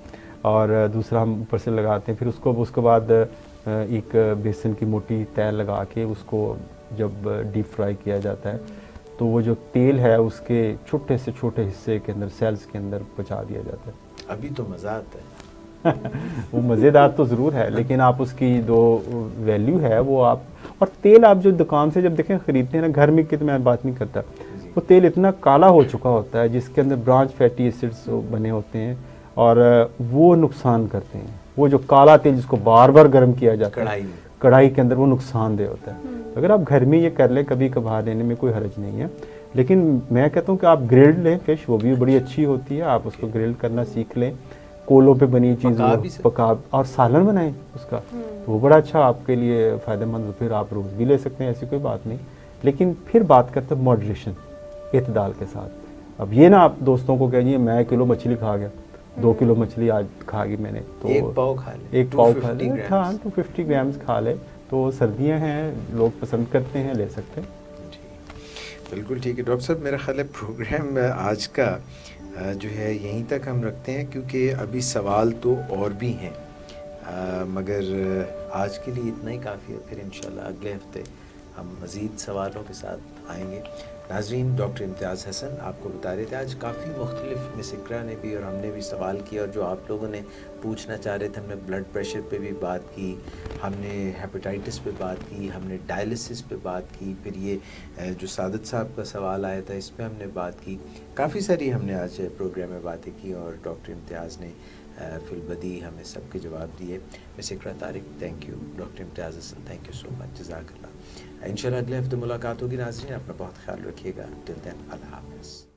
और दूसरा हम ऊपर से लगाते हैं। फिर उसके बाद एक बेसन की मोटी तैल लगा के उसको जब डीप फ्राई किया जाता है तो वो जो तेल है उसके छोटे से छोटे हिस्से के अंदर, सेल्स के अंदर पहुँचा दिया जाता है। अभी तो मज़ा आता है वो मज़ेदार तो ज़रूर है, लेकिन आप उसकी जो वैल्यू है वो आप, और तेल आप जो दुकान से जब देखें ख़रीदते हैं ना, घर में की तो मैं बात नहीं करता, वो तेल इतना काला हो चुका होता है जिसके अंदर ब्रांच फैटी एसिड्स बने होते हैं और वो नुकसान करते हैं। वो जो काला तेल जिसको बार बार गर्म किया जाता है कढ़ाई के अंदर, वो नुकसानदेह होता है। तो अगर आप घर में ये कर लें, कभी कभार लेने में कोई हर्ज नहीं है। लेकिन मैं कहता हूँ कि आप ग्रिल्ड लें फ़िश, वो भी बड़ी अच्छी होती है, आप उसको ग्रिल्ड करना सीख लें। कोलों पे बनी चीज़ पका और सालन बनाएं उसका, तो वो बड़ा अच्छा आपके लिए फ़ायदेमंद। फिर आप रोज़ भी ले सकते हैं, ऐसी कोई बात नहीं। लेकिन फिर बात करते हैं मॉडरेशन, इत्दाल के साथ। अब ये ना आप दोस्तों को कहिए मैं किलो मछली खा गया, 2 किलो मछली आज खा गई मैंने, तो 1 पाव खा ले, 1 पाव खा ले, हाँ 250 ग्राम्स खा ले। तो सर्दियाँ हैं, लोग पसंद करते हैं, ले सकते हैं। जी बिल्कुल ठीक है डॉक्टर साहब। मेरा ख्याल है प्रोग्राम आज का जो है यहीं तक हम रखते हैं, क्योंकि अभी सवाल तो और भी हैं, मगर आज के लिए इतना ही काफ़ी है। फिर इंशाल्लाह अगले हफ्ते हम मज़ीद सवालों के साथ आएंगे। नाज़रीन, डॉक्टर इम्तियाज़ हसन आपको बता रहे थे आज काफ़ी मुख्तलिफ मिस इकरा ने भी और हमने भी सवाल किया, और जो आप लोगों ने पूछना चाह रहे थे, हमने ब्लड प्रेशर पे भी बात की, हमने हेपेटाइटिस पे बात की, हमने डायलिसिस पे बात की, फिर ये जो सादत साहब का सवाल आया था इस पे हमने बात की। काफ़ी सारी हमने आज प्रोग्राम में बातें की और डॉक्टर इम्तियाज़ ने फिलबदी हमें सबके जवाब दिए। Miss Iqra Tariq, thank you. Doctor Imtiaz Hasan, thank you so much, जज़ाकल्लाह। इंशाल्लाह अगले हफ्ते मुलाकात होगी। नाज़रीन, अपना बहुत ख्याल रखिएगा। टिल देन, अल्लाह हाफ़िज़।